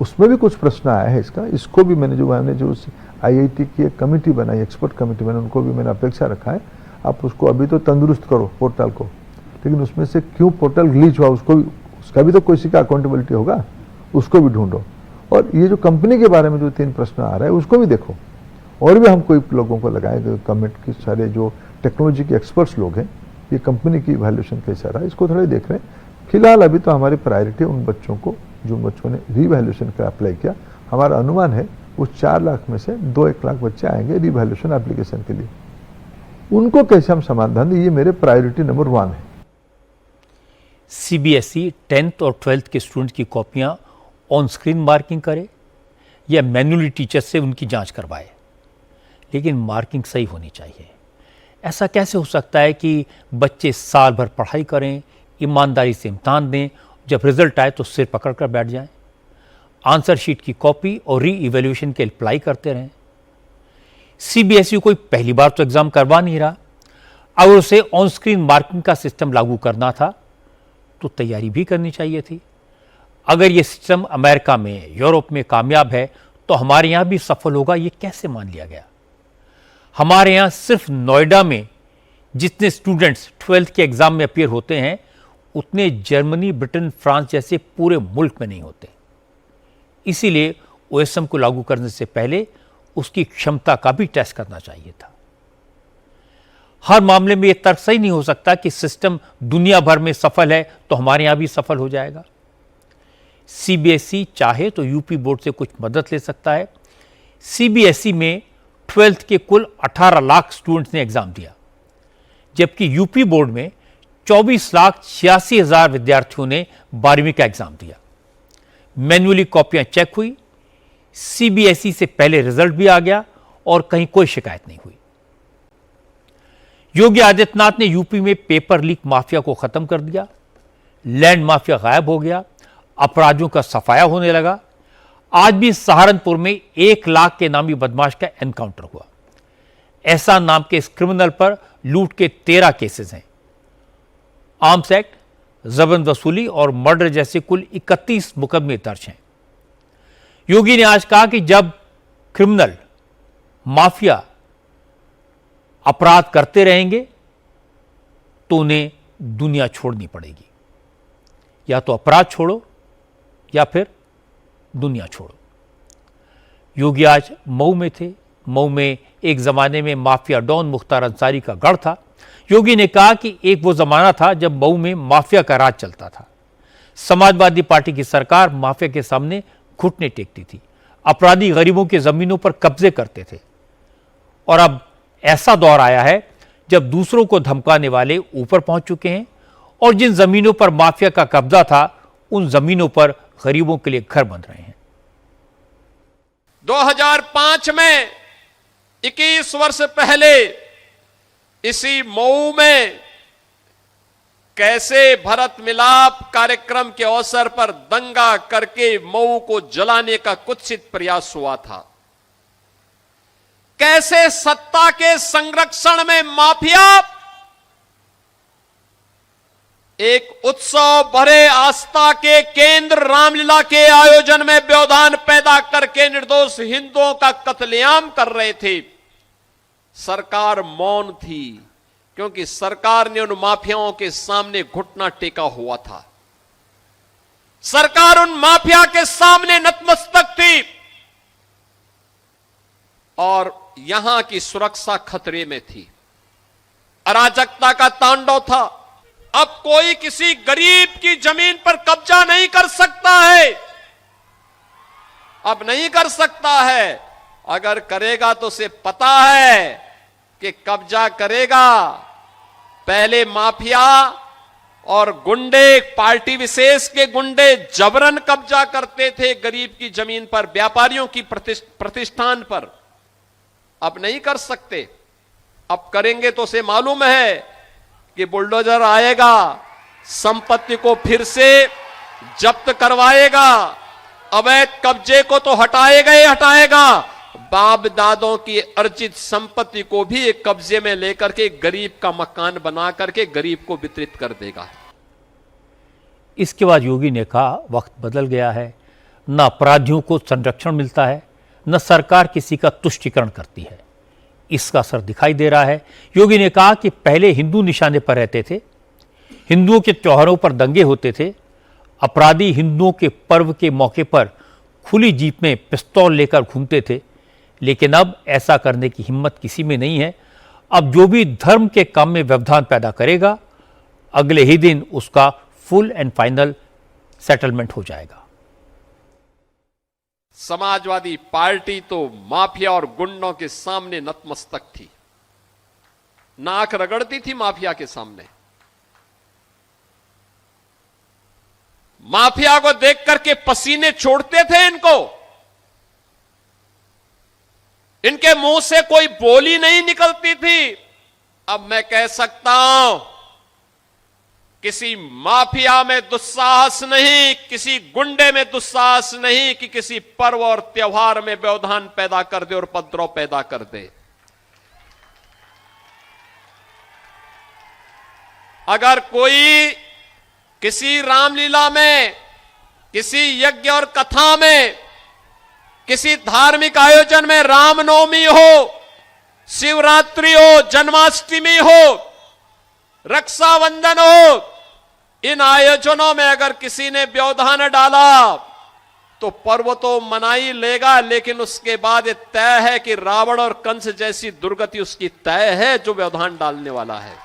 उसमें भी कुछ प्रश्न आया है इसको भी मैंने जो आईआईटी की एक कमेटी बनाई, एक्सपर्ट कमेटी मैंने उनको भी मैंने अपेक्षा रखा है, आप उसको अभी तो तंदुरुस्त करो पोर्टल को, लेकिन उसमें से क्यों पोर्टल ग्लिच हुआ उसका भी तो किसी का अकाउंटेबिलिटी होगा, उसको भी ढूंढो। और ये जो कंपनी के बारे में जो 3 प्रश्न आ रहा है उसको भी देखो, और भी हम कोई लोगों को लगाए कमेंट की, सारे जो टेक्नोलॉजी के एक्सपर्ट्स लोग हैं, ये कंपनी की वैल्यूएशन कैसा रहा इसको थोड़ा देख रहे हैं। फिलहाल अभी तो हमारी प्रायोरिटी उन बच्चों को जो बच्चों ने रीवैल्यूएशन का अप्लाई किया, हमारा अनुमान है उस 4 लाख में से 2-1 लाख बच्चे आएंगे रीवैल्यूएशन एप्लीकेशन के लिए। उनको कैसे हम समाधान दें, ये मेरे प्रायोरिटी नंबर 1 है। सीबीएसई 10th और 12th के स्टूडेंट की कॉपियां ऑन स्क्रीन मार्किंग करे या मैन्युअली टीचर से उनकी जांच करवाए, लेकिन मार्किंग सही होनी चाहिए। ऐसा कैसे हो सकता है कि बच्चे साल भर पढ़ाई करें, ईमानदारी से इम्तहान दें, जब रिजल्ट आए तो सिर पकड़ कर बैठ जाएं, आंसर शीट की कॉपी और री इवैल्यूएशन के अप्लाई करते रहें। सीबीएसई कोई पहली बार तो एग्जाम करवा नहीं रहा, अगर उसे ऑन स्क्रीन मार्किंग का सिस्टम लागू करना था तो तैयारी भी करनी चाहिए थी। अगर यह सिस्टम अमेरिका में, यूरोप में कामयाब है तो हमारे यहां भी सफल होगा, यह कैसे मान लिया गया? हमारे यहां सिर्फ नोएडा में जितने स्टूडेंट्स 12th के एग्जाम में अपीयर होते हैं उतने जर्मनी, ब्रिटेन, फ्रांस जैसे पूरे मुल्क में नहीं होते। इसीलिए ओएसएम को लागू करने से पहले उसकी क्षमता का भी टेस्ट करना चाहिए था। हर मामले में यह तर्क सही नहीं हो सकता कि सिस्टम दुनिया भर में सफल है तो हमारे यहां भी सफल हो जाएगा। सीबीएसई चाहे तो यूपी बोर्ड से कुछ मदद ले सकता है। सीबीएसई में 12th के कुल 18 लाख स्टूडेंट्स ने एग्जाम दिया, जबकि यूपी बोर्ड में 24,86,000 विद्यार्थियों ने 12वीं का एग्जाम दिया। मैन्युअली कॉपियां चेक हुई, सीबीएसई से पहले रिजल्ट भी आ गया और कहीं कोई शिकायत नहीं हुई। योगी आदित्यनाथ ने यूपी में पेपर लीक माफिया को खत्म कर दिया, लैंड माफिया गायब हो गया, अपराधियों का सफाया होने लगा। आज भी सहारनपुर में 1 लाख के नामी बदमाश का एनकाउंटर हुआ। एहसान नाम के इस क्रिमिनल पर लूट के 13 केसेस हैं। आर्म्स एक्ट, जबरन वसूली और मर्डर जैसे कुल 31 मुकदमे दर्ज हैं। योगी ने आज कहा कि जब क्रिमिनल, माफिया अपराध करते रहेंगे तो उन्हें दुनिया छोड़नी पड़ेगी। या तो अपराध छोड़ो या फिर दुनिया छोड़ो। योगी आज मऊ में थे। मऊ में एक जमाने में माफिया डॉन मुख्तार अंसारी का गढ़ था। योगी ने कहा कि एक वो जमाना था जब मऊ में माफिया का राज चलता था। समाजवादी पार्टी की सरकार माफिया के सामने घुटने टेकती थी। अपराधी गरीबों की जमीनों पर कब्जे करते थे। और अब ऐसा दौर आया है जब दूसरों को धमकाने वाले ऊपर पहुंच चुके हैं और जिन जमीनों पर माफिया का कब्जा था उन जमीनों पर गरीबों के लिए घर बन रहे हैं। 2005 में 21 वर्ष पहले इसी मऊ में कैसे भरत मिलाप कार्यक्रम के अवसर पर दंगा करके मऊ को जलाने का कुत्सित प्रयास हुआ था। कैसे सत्ता के संरक्षण में माफिया एक उत्सव भरे आस्था के केंद्र रामलीला के आयोजन में व्यवधान पैदा करके निर्दोष हिंदुओं का कत्लेआम कर रहे थे। सरकार मौन थी क्योंकि सरकार ने उन माफियाओं के सामने घुटना टेका हुआ था। सरकार उन माफिया के सामने नतमस्तक थी और यहां की सुरक्षा खतरे में थी। अराजकता का तांडव था। अब कोई किसी गरीब की जमीन पर कब्जा नहीं कर सकता है, अब नहीं कर सकता है। अगर करेगा तो उसे पता है कि कब्जा करेगा। पहले माफिया और गुंडे, पार्टी विशेष के गुंडे जबरन कब्जा करते थे गरीब की जमीन पर, व्यापारियों की प्रतिष्ठान पर। अब नहीं कर सकते। अब करेंगे तो उसे मालूम है कि बुलडोजर आएगा, संपत्ति को फिर से जब्त करवाएगा, अवैध कब्जे को तो हटाएगा ही हटाएगा, बाप दादों की अर्जित संपत्ति को भी एक कब्जे में लेकर के गरीब का मकान बना करके गरीब को वितरित कर देगा। इसके बाद योगी ने कहा वक्त बदल गया है, न अपराधियों को संरक्षण मिलता है, न सरकार किसी का तुष्टीकरण करती है। इसका असर दिखाई दे रहा है। योगी ने कहा कि पहले हिंदू निशाने पर रहते थे, हिंदुओं के त्योहारों पर दंगे होते थे, अपराधी हिंदुओं के पर्व के मौके पर खुली जीप में पिस्तौल लेकर घूमते थे, लेकिन अब ऐसा करने की हिम्मत किसी में नहीं है। अब जो भी धर्म के काम में व्यवधान पैदा करेगा, अगले ही दिन उसका फुल एंड फाइनल सेटलमेंट हो जाएगा। समाजवादी पार्टी तो माफिया और गुंडों के सामने नतमस्तक थी, नाक रगड़ती थी माफिया के सामने। माफिया को देख करके पसीने छोड़ते थे इनको। इनके मुंह से कोई बोली नहीं निकलती थी। अब मैं कह सकता हूं, किसी माफिया में दुस्साहस नहीं, किसी गुंडे में दुस्साहस नहीं कि किसी पर्व और त्योहार में व्यवधान पैदा कर दे और उपद्रव पैदा कर दे। अगर कोई किसी रामलीला में, किसी यज्ञ और कथा में, किसी धार्मिक आयोजन में, रामनवमी हो, शिवरात्रि हो, जन्माष्टमी हो, रक्षाबंधन हो, इन आयोजनों में अगर किसी ने व्यवधान डाला तो पर्व तो मना ही लेगा, लेकिन उसके बाद यह तय है कि रावण और कंस जैसी दुर्गति उसकी तय है जो व्यवधान डालने वाला है।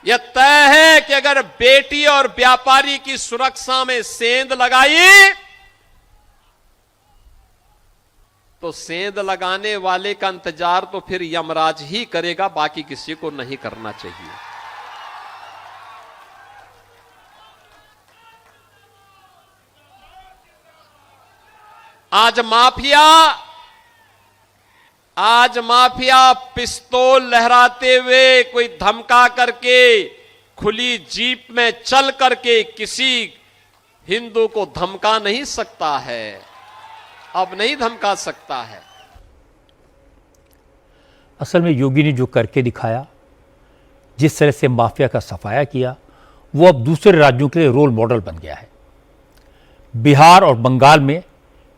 यह तय है कि अगर बेटी और व्यापारी की सुरक्षा में सेंध लगाई तो सेंध लगाने वाले का इंतजार तो फिर यमराज ही करेगा, बाकी किसी को नहीं करना चाहिए। आज माफिया पिस्तौल लहराते हुए, कोई धमका करके, खुली जीप में चल करके किसी हिंदू को धमका नहीं सकता है, अब नहीं धमका सकता है। असल में योगी ने जो करके दिखाया, जिस तरह से माफिया का सफाया किया, वो अब दूसरे राज्यों के लिए रोल मॉडल बन गया है। बिहार और बंगाल में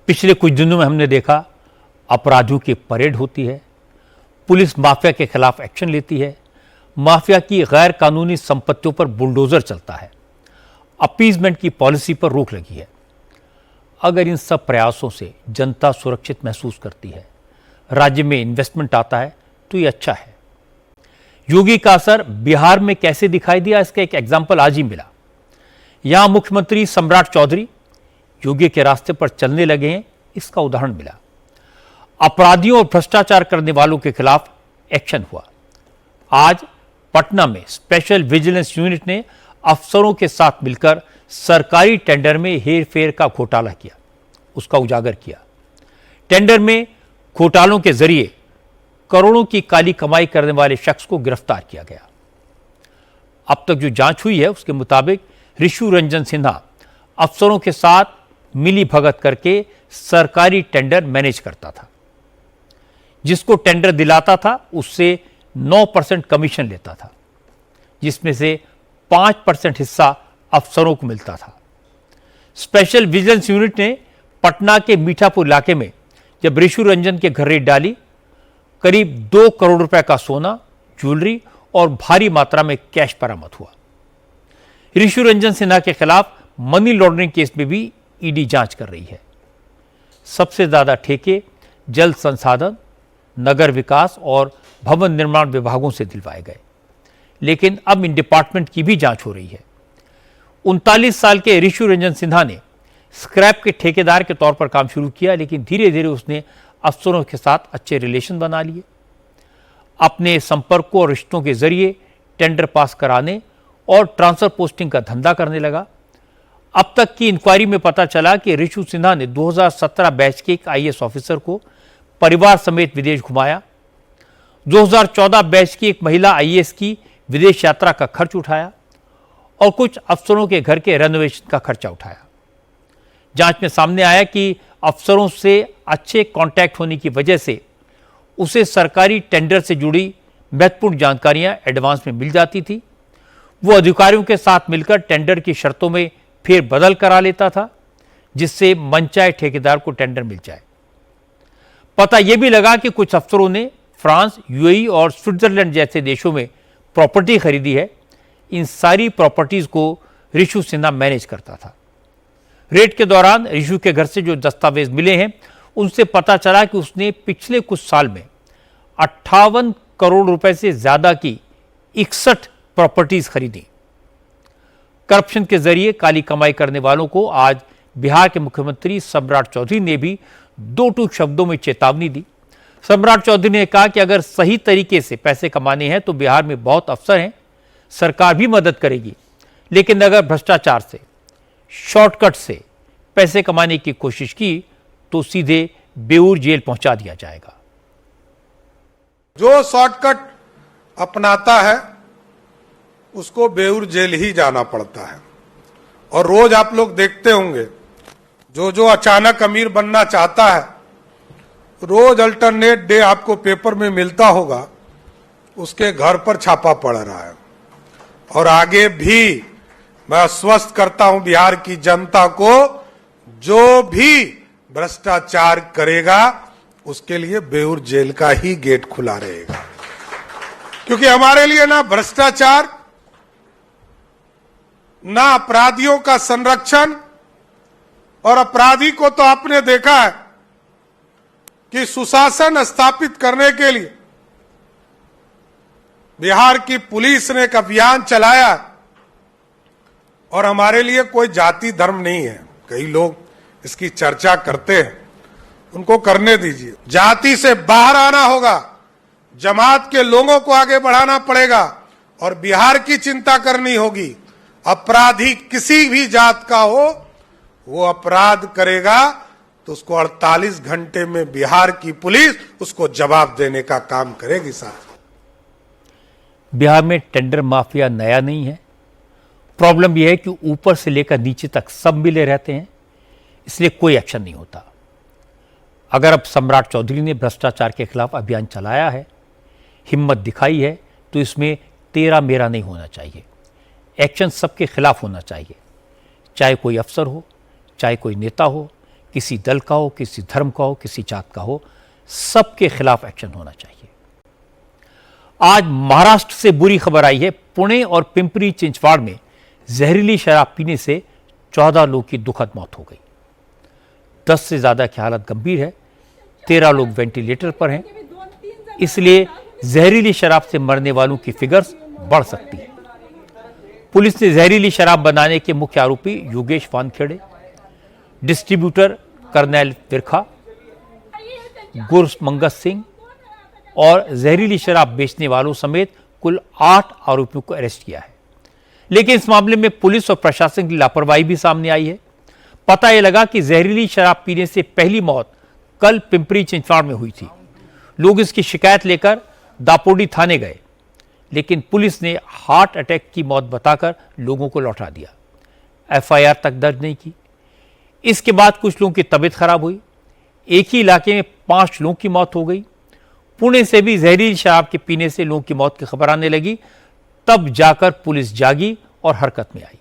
पिछले कुछ दिनों में हमने देखा अपराधियों की परेड होती है, पुलिस माफिया के खिलाफ एक्शन लेती है, माफिया की गैर कानूनी संपत्तियों पर बुलडोजर चलता है, अपीजमेंट की पॉलिसी पर रोक लगी है। अगर इन सब प्रयासों से जनता सुरक्षित महसूस करती है, राज्य में इन्वेस्टमेंट आता है, तो ये अच्छा है। योगी का असर बिहार में कैसे दिखाई दिया, इसका एक एग्जाम्पल आज ही मिला। यहां मुख्यमंत्री सम्राट चौधरी योगी के रास्ते पर चलने लगे हैं, इसका उदाहरण मिला। अपराधियों और भ्रष्टाचार करने वालों के खिलाफ एक्शन हुआ। आज पटना में स्पेशल विजिलेंस यूनिट ने अफसरों के साथ मिलकर सरकारी टेंडर में हेरफेर का घोटाला किया, उसका उजागर किया। टेंडर में घोटालों के जरिए करोड़ों की काली कमाई करने वाले शख्स को गिरफ्तार किया गया। अब तक जो जांच हुई है उसके मुताबिक ऋषु रंजन सिन्हा अफसरों के साथ मिली भगत करके सरकारी टेंडर मैनेज करता था। जिसको टेंडर दिलाता था उससे 9% कमीशन लेता था, जिसमें से 5% हिस्सा अफसरों को मिलता था। स्पेशल विजिलेंस यूनिट ने पटना के मीठापुर इलाके में जब ऋषि रंजन के घर रेड डाली, करीब 2 करोड़ रुपए का सोना, ज्वेलरी और भारी मात्रा में कैश बरामद हुआ। ऋषि रंजन सिन्हा के खिलाफ मनी लॉन्ड्रिंग केस में भी ईडी जांच कर रही है। सबसे ज्यादा ठेके जल संसाधन, नगर विकास और भवन निर्माण विभागों से दिलवाए गए, लेकिन अब इन डिपार्टमेंट की भी जांच हो रही है। 39 साल के ऋषि रंजन सिन्हा ने स्क्रैप के ठेकेदार के तौर पर काम शुरू किया, लेकिन धीरे धीरे उसने अफसरों के साथ अच्छे रिलेशन बना लिए। अपने संपर्कों और रिश्तों के जरिए टेंडर पास कराने और ट्रांसफर पोस्टिंग का धंधा करने लगा। अब तक की इंक्वायरी में पता चला कि ऋषि सिन्हा ने 2017 बैच के एक आईएएस ऑफिसर को परिवार समेत विदेश घुमाया, 2014 बैच की एक महिला आईएएस की विदेश यात्रा का खर्च उठाया और कुछ अफसरों के घर के रेनोवेशन का खर्चा उठाया। जांच में सामने आया कि अफसरों से अच्छे कांटेक्ट होने की वजह से उसे सरकारी टेंडर से जुड़ी महत्वपूर्ण जानकारियां एडवांस में मिल जाती थी। वो अधिकारियों के साथ मिलकर टेंडर की शर्तों में फेरबदल करा लेता था, जिससे मनचाहे ठेकेदार को टेंडर मिल जाए। पता यह भी लगा कि कुछ अफसरों ने फ्रांस, यूएई और स्विट्जरलैंड जैसे देशों में प्रॉपर्टी खरीदी है। इन सारी प्रॉपर्टीज को ऋषि सिन्हा मैनेज करता था। रेड के दौरान ऋषि के घर से जो दस्तावेज मिले हैं, उनसे पता चला कि उसने पिछले कुछ साल में 58 करोड़ रुपए से ज्यादा की 61 प्रॉपर्टीज खरीदी। करप्शन के जरिए काली कमाई करने वालों को आज बिहार के मुख्यमंत्री सम्राट चौधरी ने भी 2 टूक शब्दों में चेतावनी दी। सम्राट चौधरी ने कहा कि अगर सही तरीके से पैसे कमाने हैं तो बिहार में बहुत अफसर हैं, सरकार भी मदद करेगी, लेकिन अगर भ्रष्टाचार से, शॉर्टकट से पैसे कमाने की कोशिश की तो सीधे बेऊर जेल पहुंचा दिया जाएगा। जो शॉर्टकट अपनाता है उसको बेऊर जेल ही जाना पड़ता है। और रोज आप लोग देखते होंगे, जो अचानक अमीर बनना चाहता है, रोज अल्टरनेट डे आपको पेपर में मिलता होगा, उसके घर पर छापा पड़ रहा है। और आगे भी मैं आश्वस्त करता हूं बिहार की जनता को, जो भी भ्रष्टाचार करेगा उसके लिए बेऊर जेल का ही गेट खुला रहेगा। क्योंकि हमारे लिए ना भ्रष्टाचार, ना अपराधियों का संरक्षण, और अपराधी को तो आपने देखा है कि सुशासन स्थापित करने के लिए बिहार की पुलिस ने एक अभियान चलाया। और हमारे लिए कोई जाति धर्म नहीं है, कई लोग इसकी चर्चा करते हैं, उनको करने दीजिए। जाति से बाहर आना होगा, जमात के लोगों को आगे बढ़ाना पड़ेगा और बिहार की चिंता करनी होगी। अपराधी किसी भी जात का हो, वो अपराध करेगा तो उसको 48 घंटे में बिहार की पुलिस उसको जवाब देने का काम करेगी। साथ बिहार में टेंडर माफिया नया नहीं है। प्रॉब्लम यह है कि ऊपर से लेकर नीचे तक सब मिले रहते हैं, इसलिए कोई एक्शन नहीं होता। अगर अब सम्राट चौधरी ने भ्रष्टाचार के खिलाफ अभियान चलाया है, हिम्मत दिखाई है, तो इसमें तेरा मेरा नहीं होना चाहिए। एक्शन सबके खिलाफ होना चाहिए, चाहे कोई अफसर हो, चाहे कोई नेता हो, किसी दल का हो, किसी धर्म का हो, किसी जात का हो, सबके खिलाफ एक्शन होना चाहिए। आज महाराष्ट्र से बुरी खबर आई है। पुणे और पिंपरी चिंचवाड़ में जहरीली शराब पीने से 14 लोगों की दुखद मौत हो गई। 10 से ज्यादा की हालत गंभीर है, 13 लोग वेंटिलेटर पर हैं। इसलिए जहरीली शराब से मरने वालों की फिगर्स बढ़ सकती है। पुलिस ने जहरीली शराब बनाने के मुख्य आरोपी योगेश वानखेड़े, डिस्ट्रीब्यूटर करनैल विरखा, गुरमंगस सिंह और जहरीली शराब बेचने वालों समेत कुल 8 आरोपियों को अरेस्ट किया है। लेकिन इस मामले में पुलिस और प्रशासन की लापरवाही भी सामने आई है। पता यह लगा कि जहरीली शराब पीने से पहली मौत कल पिंपरी चिंचवाड़ में हुई थी। लोग इसकी शिकायत लेकर दापोडी थाने गए, लेकिन पुलिस ने हार्ट अटैक की मौत बताकर लोगों को लौटा दिया। एफआईआर तक दर्ज नहीं की। इसके बाद कुछ लोगों की तबीयत खराब हुई। एक ही इलाके में 5 लोगों की मौत हो गई। पुणे से भी जहरीली शराब के पीने से लोगों की मौत की खबर आने लगी। तब जाकर पुलिस जागी और हरकत में आई।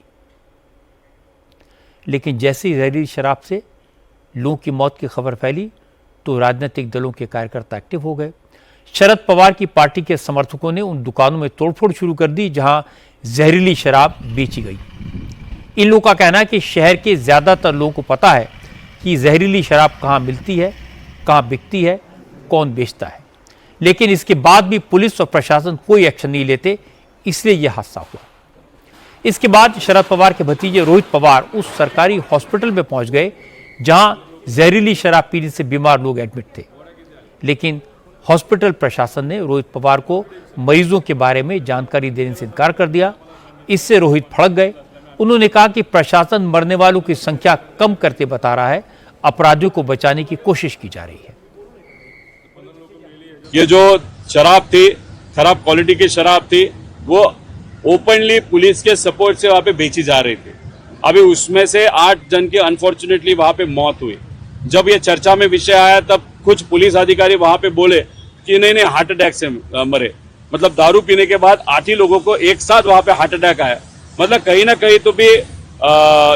लेकिन जैसे ही जहरीली शराब से लोगों की मौत की खबर फैली तो राजनीतिक दलों के कार्यकर्ता एक्टिव हो गए। शरद पवार की पार्टी के समर्थकों ने उन दुकानों में तोड़फोड़ शुरू कर दी जहां जहरीली शराब बेची गई। इन लोगों का कहना है कि शहर के ज्यादातर लोगों को पता है कि जहरीली शराब कहां मिलती है, कहां बिकती है, कौन बेचता है, लेकिन इसके बाद भी पुलिस और प्रशासन कोई एक्शन नहीं लेते, इसलिए यह हादसा हुआ। इसके बाद शरद पवार के भतीजे रोहित पवार उस सरकारी हॉस्पिटल में पहुंच गए जहां जहरीली शराब पीने से बीमार लोग एडमिट थे, लेकिन हॉस्पिटल प्रशासन ने रोहित पवार को मरीजों के बारे में जानकारी देने से इनकार कर दिया। इससे रोहित भड़क गए। उन्होंने कहा कि प्रशासन मरने वालों की संख्या कम करते बता रहा है, अपराधियों को बचाने की कोशिश की जा रही है। ये जो शराब थी, खराब क्वालिटी की शराब थी, वो ओपनली पुलिस के सपोर्ट से वहां पे बेची जा रही थी। अभी उसमें से 8 जन की अनफॉर्चुनेटली वहां पे मौत हुई। जब ये चर्चा में विषय आया तब कुछ पुलिस अधिकारी वहां पे बोले कि नहीं हार्ट अटैक से मरे। मतलब दारू पीने के बाद 8 ही लोगों को एक साथ वहां पे हार्ट अटैक आया। मतलब कहीं ना कहीं तो भी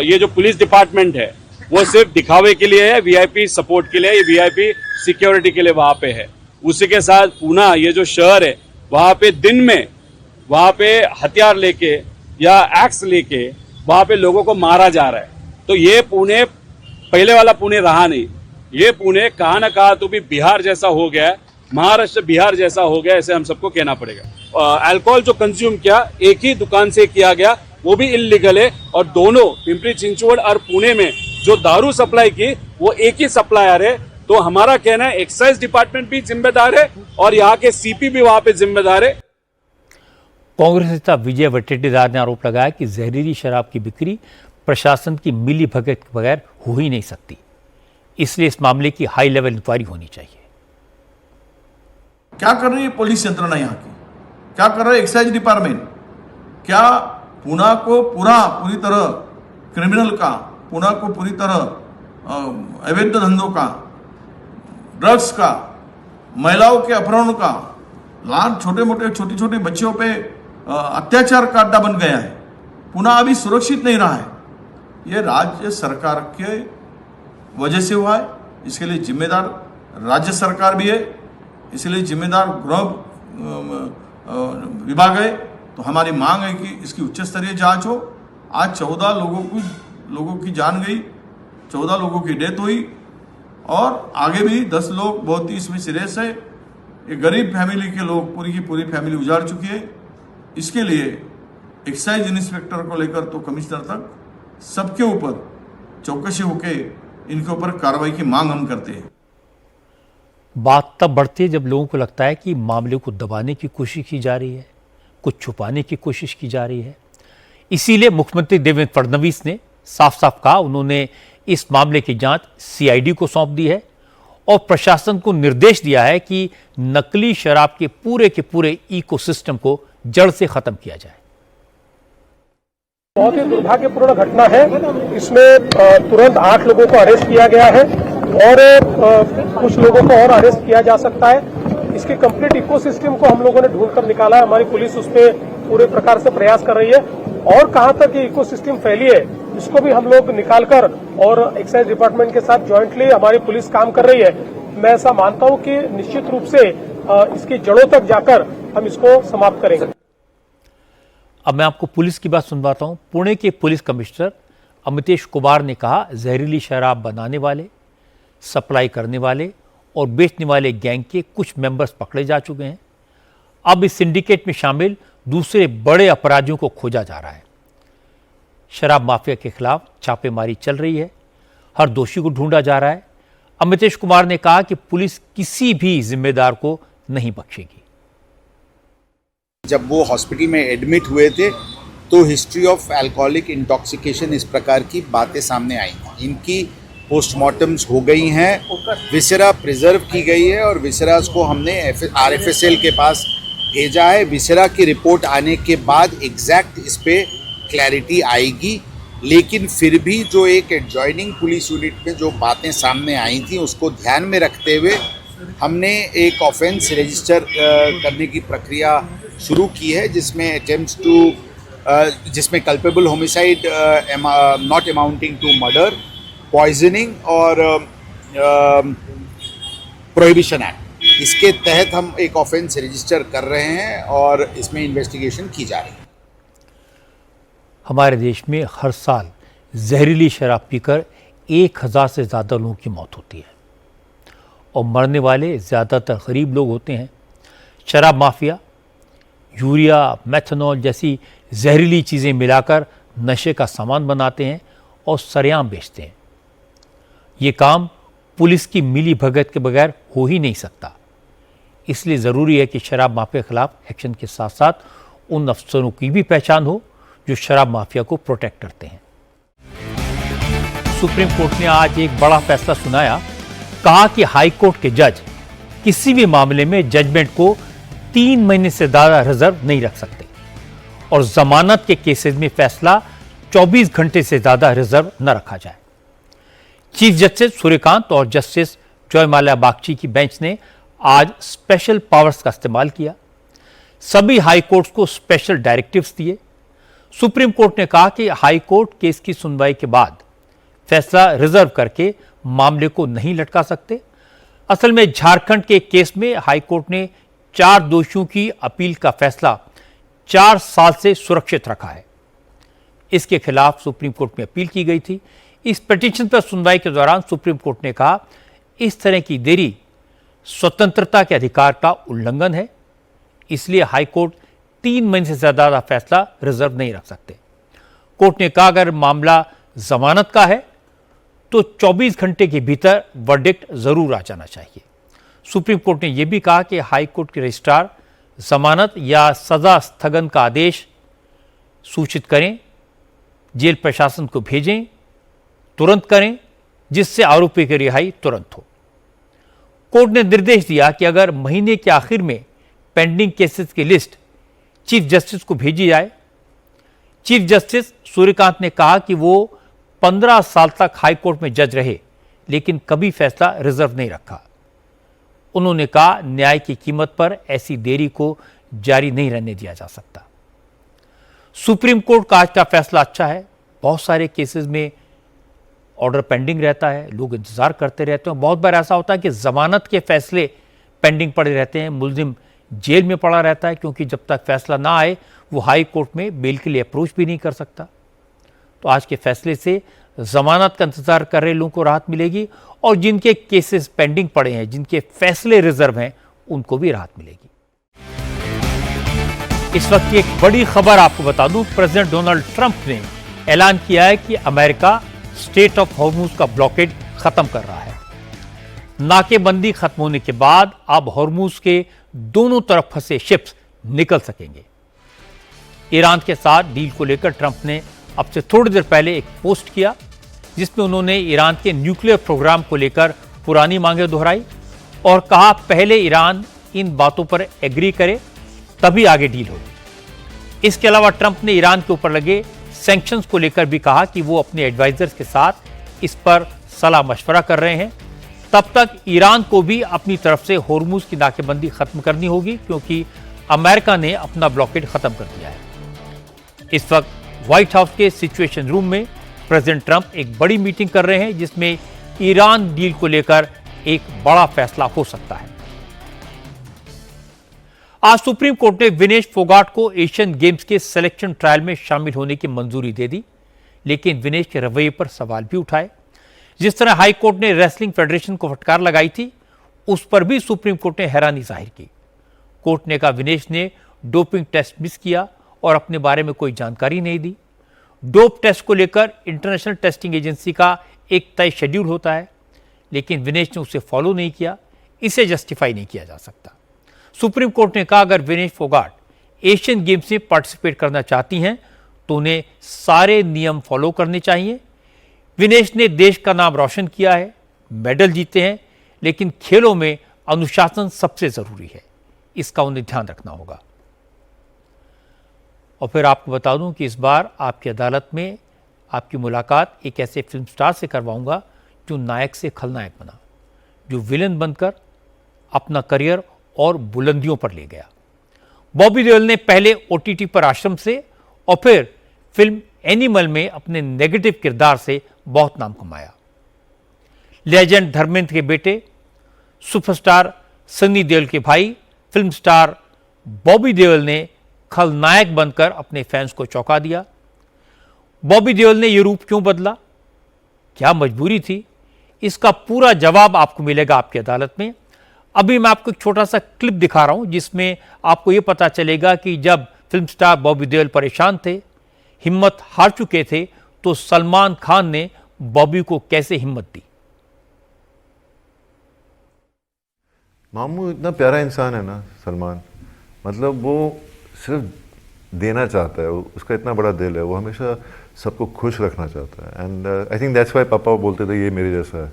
ये जो पुलिस डिपार्टमेंट है वो सिर्फ दिखावे के लिए है, वीआईपी सपोर्ट के लिए, ये वीआईपी सिक्योरिटी के लिए वहां पे है। उसी के साथ पूना ये जो शहर है वहां पे दिन में वहां पे हथियार लेके या एक्स लेके वहां पे लोगों को मारा जा रहा है। तो ये पुणे पहले वाला पुणे रहा नहीं। ये पुणे कहाँ ना कहाँ तो भी बिहार जैसा हो गया है, महाराष्ट्र बिहार जैसा हो गया, ऐसे हम सबको कहना पड़ेगा। अल्कोहल जो कंज्यूम किया एक ही दुकान से किया गया, वो भी इल्लीगल है। और दोनों पिंपरी चिंचवड और पुणे में जो दारू सप्लाई की वो एक ही सप्लायर है। तो हमारा कहना है एक्साइज डिपार्टमेंट भी जिम्मेदार है और यहाँ के सीपी भी वहां पे जिम्मेदार है। कांग्रेस नेता विजय वटेटीदार ने आरोप लगाया कि जहरीली शराब की बिक्री प्रशासन की मिली भगत के बगैर हो ही नहीं सकती, इसलिए इस मामले की हाई लेवल इंक्वायरी होनी चाहिए। क्या कर रही है पुलिस यंत्रणा यहाँ की, क्या कर रहा है एक्साइज डिपार्टमेंट, क्या पुणे को पूरी तरह क्रिमिनल का, पुणे को पूरी तरह अवैध धंधों का, ड्रग्स का, महिलाओं के अपहरण का, छोटी छोटी बच्चियों पे अत्याचार का अड्डा बन गया है। पुणे अभी सुरक्षित नहीं रहा है। ये राज्य सरकार के वजह से हुआ है। इसके लिए जिम्मेदार राज्य सरकार भी है, इसलिए जिम्मेदार गृह विभाग है। तो हमारी मांग है कि इसकी उच्च स्तरीय जांच हो। आज 14 लोगों की जान गई, 14 लोगों की डेथ हुई और आगे भी 10 लोग बहुत ही इसमें सीरियस है। ये गरीब फैमिली के लोग, पूरी की पूरी फैमिली उजाड़ चुकी है। इसके लिए एक्साइज इंस्पेक्टर को लेकर तो कमिश्नर तक सबके ऊपर चौकसी होके इनके ऊपर कार्रवाई की मांग हम करते हैं। बात तब बढ़ती है जब लोगों को लगता है कि मामले को दबाने की कोशिश की जा रही है, कुछ छुपाने की कोशिश की जा रही है। इसीलिए मुख्यमंत्री देवेंद्र फडणवीस ने साफ साफ कहा, उन्होंने इस मामले की जांच सीआईडी को सौंप दी है और प्रशासन को निर्देश दिया है कि नकली शराब के पूरे इकोसिस्टम को जड़ से खत्म किया जाए। बहुत ही दुर्भाग्यपूर्ण घटना है। इसमें तुरंत 8 लोगों को अरेस्ट किया गया है और कुछ लोगों को और अरेस्ट किया जा सकता है। इसके कंप्लीट इकोसिस्टम को हम लोगों ने ढूंढ कर निकाला है। हमारी पुलिस उस पर पूरे प्रकार से प्रयास कर रही है और कहां तक ये इकोसिस्टम फैली है इसको भी हम लोग निकाल कर और एक्साइज डिपार्टमेंट के साथ ज्वाइंटली हमारी पुलिस काम कर रही है। मैं ऐसा मानता हूं कि निश्चित रूप से इसकी जड़ों तक जाकर हम इसको समाप्त करेंगे। अब मैं आपको पुलिस की बात सुनवाता हूं। पुणे के पुलिस कमिश्नर अमितेश कुमार ने कहा, जहरीली शराब बनाने वाले, सप्लाई करने वाले और बेचने वाले गैंग के कुछ मेंबर्स पकड़े जा चुके हैं। अब इस सिंडिकेट में शामिल दूसरे बड़े अपराधियों को खोजा जा रहा है। शराब माफिया के खिलाफ छापेमारी चल रही है, हर दोषी को ढूंढा जा रहा है। अमितेश कुमार ने कहा कि पुलिस किसी भी जिम्मेदार को नहीं बख्शेगी। जब वो हॉस्पिटल में एडमिट हुए थे तो हिस्ट्री ऑफ अल्कोहलिक इंटॉक्सिकेशन इस प्रकार की बातें सामने आई। इनकी पोस्टमार्टम्स हो गई हैं, विसरा प्रिजर्व की गई है और विसराज को हमने RFSL के पास भेजा है। विसरा की रिपोर्ट आने के बाद एग्जैक्ट इस पे क्लैरिटी आएगी लेकिन फिर भी जो एक एडजॉइनिंग पुलिस यूनिट में जो बातें सामने आई थी उसको ध्यान में रखते हुए हमने एक ऑफेंस रजिस्टर करने की प्रक्रिया शुरू की है, जिसमें अटेम्प्ट्स टू जिसमें culpable homicide not amounting to murder, poisoning और प्रोहिबिशन एक्ट, इसके तहत हम एक ऑफेंस रजिस्टर कर रहे हैं और इसमें इन्वेस्टिगेशन की जा रही है। हमारे देश में हर साल जहरीली शराब पीकर 1000 से ज़्यादा लोगों की मौत होती है और मरने वाले ज़्यादातर गरीब लोग होते हैं। शराब माफिया यूरिया, मेथनॉल जैसी जहरीली चीज़ें मिलाकर नशे का सामान बनाते हैं और सरेआम बेचते हैं। ये काम पुलिस की मिली भगत के बगैर हो ही नहीं सकता। इसलिए ज़रूरी है कि शराब माफिया के खिलाफ एक्शन के साथ साथ उन अफसरों की भी पहचान हो जो शराब माफिया को प्रोटेक्ट करते हैं। सुप्रीम कोर्ट ने आज एक बड़ा फैसला सुनाया। कहा कि हाई कोर्ट के जज किसी भी मामले में जजमेंट को 3 महीने से ज़्यादा रिजर्व नहीं रख सकते और जमानत के केसेस में फैसला 24 घंटे से ज़्यादा रिजर्व न रखा जाए। चीफ जस्टिस सूर्यकांत और जस्टिस जयमाल्या बागची की बेंच ने आज स्पेशल पावर्स का इस्तेमाल किया। सभी हाई कोर्ट्स को स्पेशल डायरेक्टिव्स दिए। सुप्रीम कोर्ट ने कहा कि हाई कोर्ट केस की सुनवाई के बाद फैसला रिजर्व करके मामले को नहीं लटका सकते। असल में झारखंड के केस में हाई कोर्ट ने 4 दोषियों की अपील का फैसला 4 साल से सुरक्षित रखा है। इसके खिलाफ सुप्रीम कोर्ट में अपील की गई थी। इस पिटीशन पर सुनवाई के दौरान सुप्रीम कोर्ट ने कहा इस तरह की देरी स्वतंत्रता के अधिकार का उल्लंघन है, इसलिए हाई कोर्ट 3 महीने से ज्यादा फैसला रिजर्व नहीं रख सकते। कोर्ट ने कहा अगर मामला जमानत का है तो 24 घंटे के भीतर वर्डिक्ट जरूर आ जाना चाहिए। सुप्रीम कोर्ट ने यह भी कहा कि हाई कोर्ट के रजिस्ट्रार जमानत या सजा स्थगन का आदेश सूचित करें, जेल प्रशासन को भेजें, तुरंत करें, जिससे आरोपी की रिहाई तुरंत हो। कोर्ट ने निर्देश दिया कि अगर महीने के आखिर में पेंडिंग केसेस की लिस्ट चीफ जस्टिस को भेजी जाए। चीफ जस्टिस सूर्यकांत ने कहा कि वो 15 साल तक हाई कोर्ट में जज रहे लेकिन कभी फैसला रिजर्व नहीं रखा। उन्होंने कहा न्याय की कीमत पर ऐसी देरी को जारी नहीं रहने दिया जा सकता। सुप्रीम कोर्ट का आज का फैसला अच्छा है। बहुत सारे केसेस में ऑर्डर पेंडिंग रहता है, लोग इंतजार करते रहते हैं। बहुत बार ऐसा होता है कि जमानत के फैसले पेंडिंग पड़े रहते हैं, मुलजिम जेल में पड़ा रहता है क्योंकि जब तक फैसला ना आए वो हाई कोर्ट में बेल के लिए अप्रोच भी नहीं कर सकता। तो आज के फैसले से जमानत का इंतजार कर रहे लोगों को राहत मिलेगी और जिनके केसेस पेंडिंग पड़े हैं, जिनके फैसले रिजर्व हैं, उनको भी राहत मिलेगी। इस वक्त की एक बड़ी खबर आपको बता दूं, प्रेसिडेंट डोनाल्ड ट्रंप ने ऐलान किया है कि अमेरिका स्ट्रेट ऑफ हॉर्मुज का ब्लॉकेड खत्म कर रहा है। नाकेबंदी खत्म होने के बाद अब हॉर्मुज के दोनों तरफ फंसे शिप्स निकल सकेंगे। ईरान के साथ डील को लेकर ट्रंप ने अब से थोड़ी देर पहले एक पोस्ट किया जिसमें उन्होंने ईरान के न्यूक्लियर प्रोग्राम को लेकर पुरानी मांगें दोहराई और कहा पहले ईरान इन बातों पर एग्री करे तभी आगे डील होगी। इसके अलावा ट्रंप ने ईरान के ऊपर लगे सैंक्शंस को लेकर भी कहा कि वो अपने एडवाइजर्स के साथ इस पर सलाह मशवरा कर रहे हैं। तब तक ईरान को भी अपनी तरफ से हॉर्मुज की नाकेबंदी खत्म करनी होगी क्योंकि अमेरिका ने अपना ब्लॉकेड खत्म कर दिया है। इस वक्त व्हाइट हाउस के सिचुएशन रूम में प्रेसिडेंट ट्रंप एक बड़ी मीटिंग कर रहे हैं जिसमें ईरान डील को लेकर एक बड़ा फैसला हो सकता है। आज सुप्रीम कोर्ट ने विनेश फोगाट को एशियन गेम्स के सिलेक्शन ट्रायल में शामिल होने की मंजूरी दे दी, लेकिन विनेश के रवैये पर सवाल भी उठाए। जिस तरह हाई कोर्ट ने रेसलिंग फेडरेशन को फटकार लगाई थी, उस पर भी सुप्रीम कोर्ट ने हैरानी जाहिर की। कोर्ट ने कहा विनेश ने डोपिंग टेस्ट मिस किया और अपने बारे में कोई जानकारी नहीं दी। डोप टेस्ट को लेकर इंटरनेशनल टेस्टिंग एजेंसी का एक तय शेड्यूल होता है, लेकिन विनेश ने उसे फॉलो नहीं किया। इसे जस्टिफाई नहीं किया जा सकता। सुप्रीम कोर्ट ने कहा अगर विनेश फोगाट एशियन गेम्स में पार्टिसिपेट करना चाहती हैं तो उन्हें सारे नियम फॉलो करने चाहिए। विनेश ने देश का नाम रोशन किया है, मेडल जीते हैं, लेकिन खेलों में अनुशासन सबसे जरूरी है, इसका उन्हें ध्यान रखना होगा। और फिर आपको बता दूं कि इस बार आपकी अदालत में आपकी मुलाकात एक ऐसे फिल्म स्टार से करवाऊंगा जो नायक से खलनायक बना, जो विलन बनकर अपना करियर और बुलंदियों पर ले गया। बॉबी देओल ने पहले OTT पर आश्रम से और फिर फिल्म एनिमल में अपने नेगेटिव किरदार से बहुत नाम कमाया। लेजेंड धर्मेंद्र के बेटे, सुपरस्टार सनी देओल के भाई फिल्म स्टार बॉबी देओल ने खलनायक बनकर अपने फैंस को चौंका दिया। बॉबी देओल ने यह रूप क्यों बदला, क्या मजबूरी थी, इसका पूरा जवाब आपको मिलेगा आपकी अदालत में। अभी मैं आपको एक छोटा सा क्लिप दिखा रहा हूं जिसमें आपको यह पता चलेगा कि जब फिल्म स्टार बॉबी देओल परेशान थे, हिम्मत हार चुके थे, तो सलमान खान ने बॉबी को कैसे हिम्मत दी। मामू इतना प्यारा इंसान है ना सलमान, मतलब वो सिर्फ देना चाहता है, उसका इतना बड़ा दिल है, वो हमेशा सबको खुश रखना चाहता है। And I think that's why पापा बोलते थे ये मेरे जैसा है,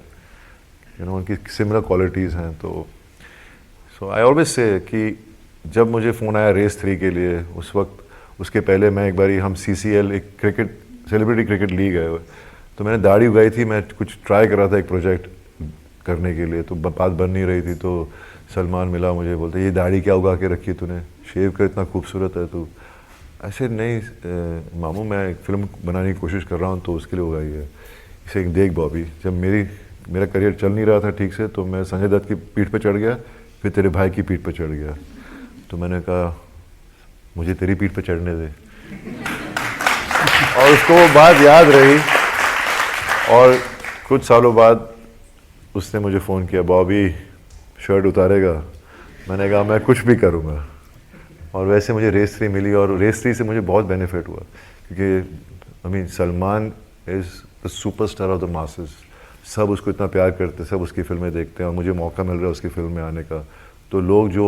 यू नो, उनकी सिमिलर क्वालिटीज़ हैं। तो सो आई ऑलवेज से कि जब मुझे फ़ोन आया रेस 3 के लिए, उस वक्त उसके पहले मैं एक बारी हम CCL एक क्रिकेट सेलिब्रिटी क्रिकेट लीग है, तो मैंने दाढ़ी उगाई थी, मैं कुछ ट्राई कर रहा था एक प्रोजेक्ट करने के लिए, तो बात बन नहीं रही थी। तो सलमान मिला मुझे, बोलते ये दाढ़ी क्या उगा के रखी तूने, शेव कर, इतना खूबसूरत है तू। ऐसे नहीं मामू, मैं एक फिल्म बनाने की कोशिश कर रहा हूँ तो उसके लिए उगाई है। इसे देख बॉबी, जब मेरा करियर चल नहीं रहा था ठीक से, तो मैं संजय दत्त की पीठ पे चढ़ गया, फिर तेरे भाई की पीठ पे चढ़ गया। तो मैंने कहा मुझे तेरी पीठ पे चढ़ने दे, और उसको वो बात याद रही। और कुछ सालों बाद उसने मुझे फ़ोन किया, बॉबी शर्ट उतारेगा? मैंने कहा मैं कुछ भी करूँगा। और वैसे मुझे रेस 3 मिली, और रेस 3 से मुझे बहुत बेनिफिट हुआ, क्योंकि Salman is the superstar of the masses. सब उसको इतना प्यार करते, सब उसकी फिल्में देखते हैं, और मुझे मौका मिल रहा है उसकी फिल्म में आने का। तो लोग जो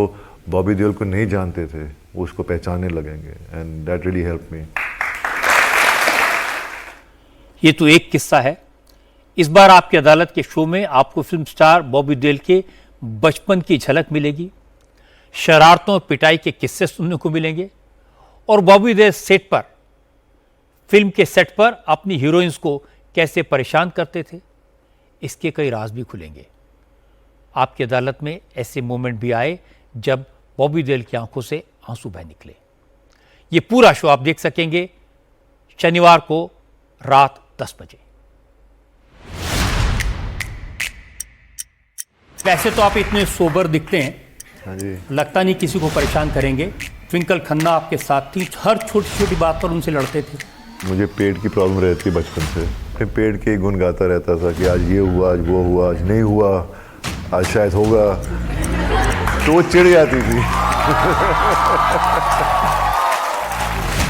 बॉबी देओल को नहीं जानते थे वो उसको पहचानने लगेंगे, and that really help me. ये तो एक किस्सा है। इस बार आपकी अदालत के शो में आपको फिल्म स्टार बॉबी देओल के बचपन की झलक मिलेगी, शरारतों और पिटाई के किस्से सुनने को मिलेंगे, और बॉबी देओल फिल्म के सेट पर अपनी हीरोइंस को कैसे परेशान करते थे, इसके कई राज भी खुलेंगे। आपकी अदालत में ऐसे मोमेंट भी आए जब बॉबी देओल की आंखों से आंसू बह निकले। ये पूरा शो आप देख सकेंगे शनिवार को रात 10 बजे। वैसे तो आप इतने सोबर दिखते हैं, हाँ जी, लगता नहीं किसी को परेशान करेंगे। ट्विंकल खन्ना आपके साथ थी, हर छोटी छोटी बात पर उनसे लड़ते थे। मुझे पेट की प्रॉब्लम रहती बचपन से, मैं पेट के गुण गाता रहता था कि आज ये हुआ, आज वो हुआ, आज नहीं हुआ, आज शायद होगा, तो वो चिढ़ जाती थी।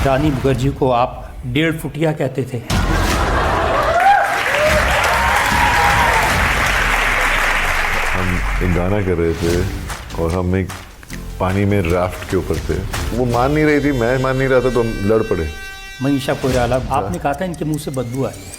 रानी मुखर्जी को आप 1.5 फुटिया कहते थे। हम एक गाना कर रहे थे और हम एक पानी में राफ्ट के ऊपर थे, वो मान नहीं रही थी, मैं मान नहीं रहा था, तो हम लड़ पड़े। मनीषा कोइराला, आपने कहा था इनके मुंह से बदबू आई है।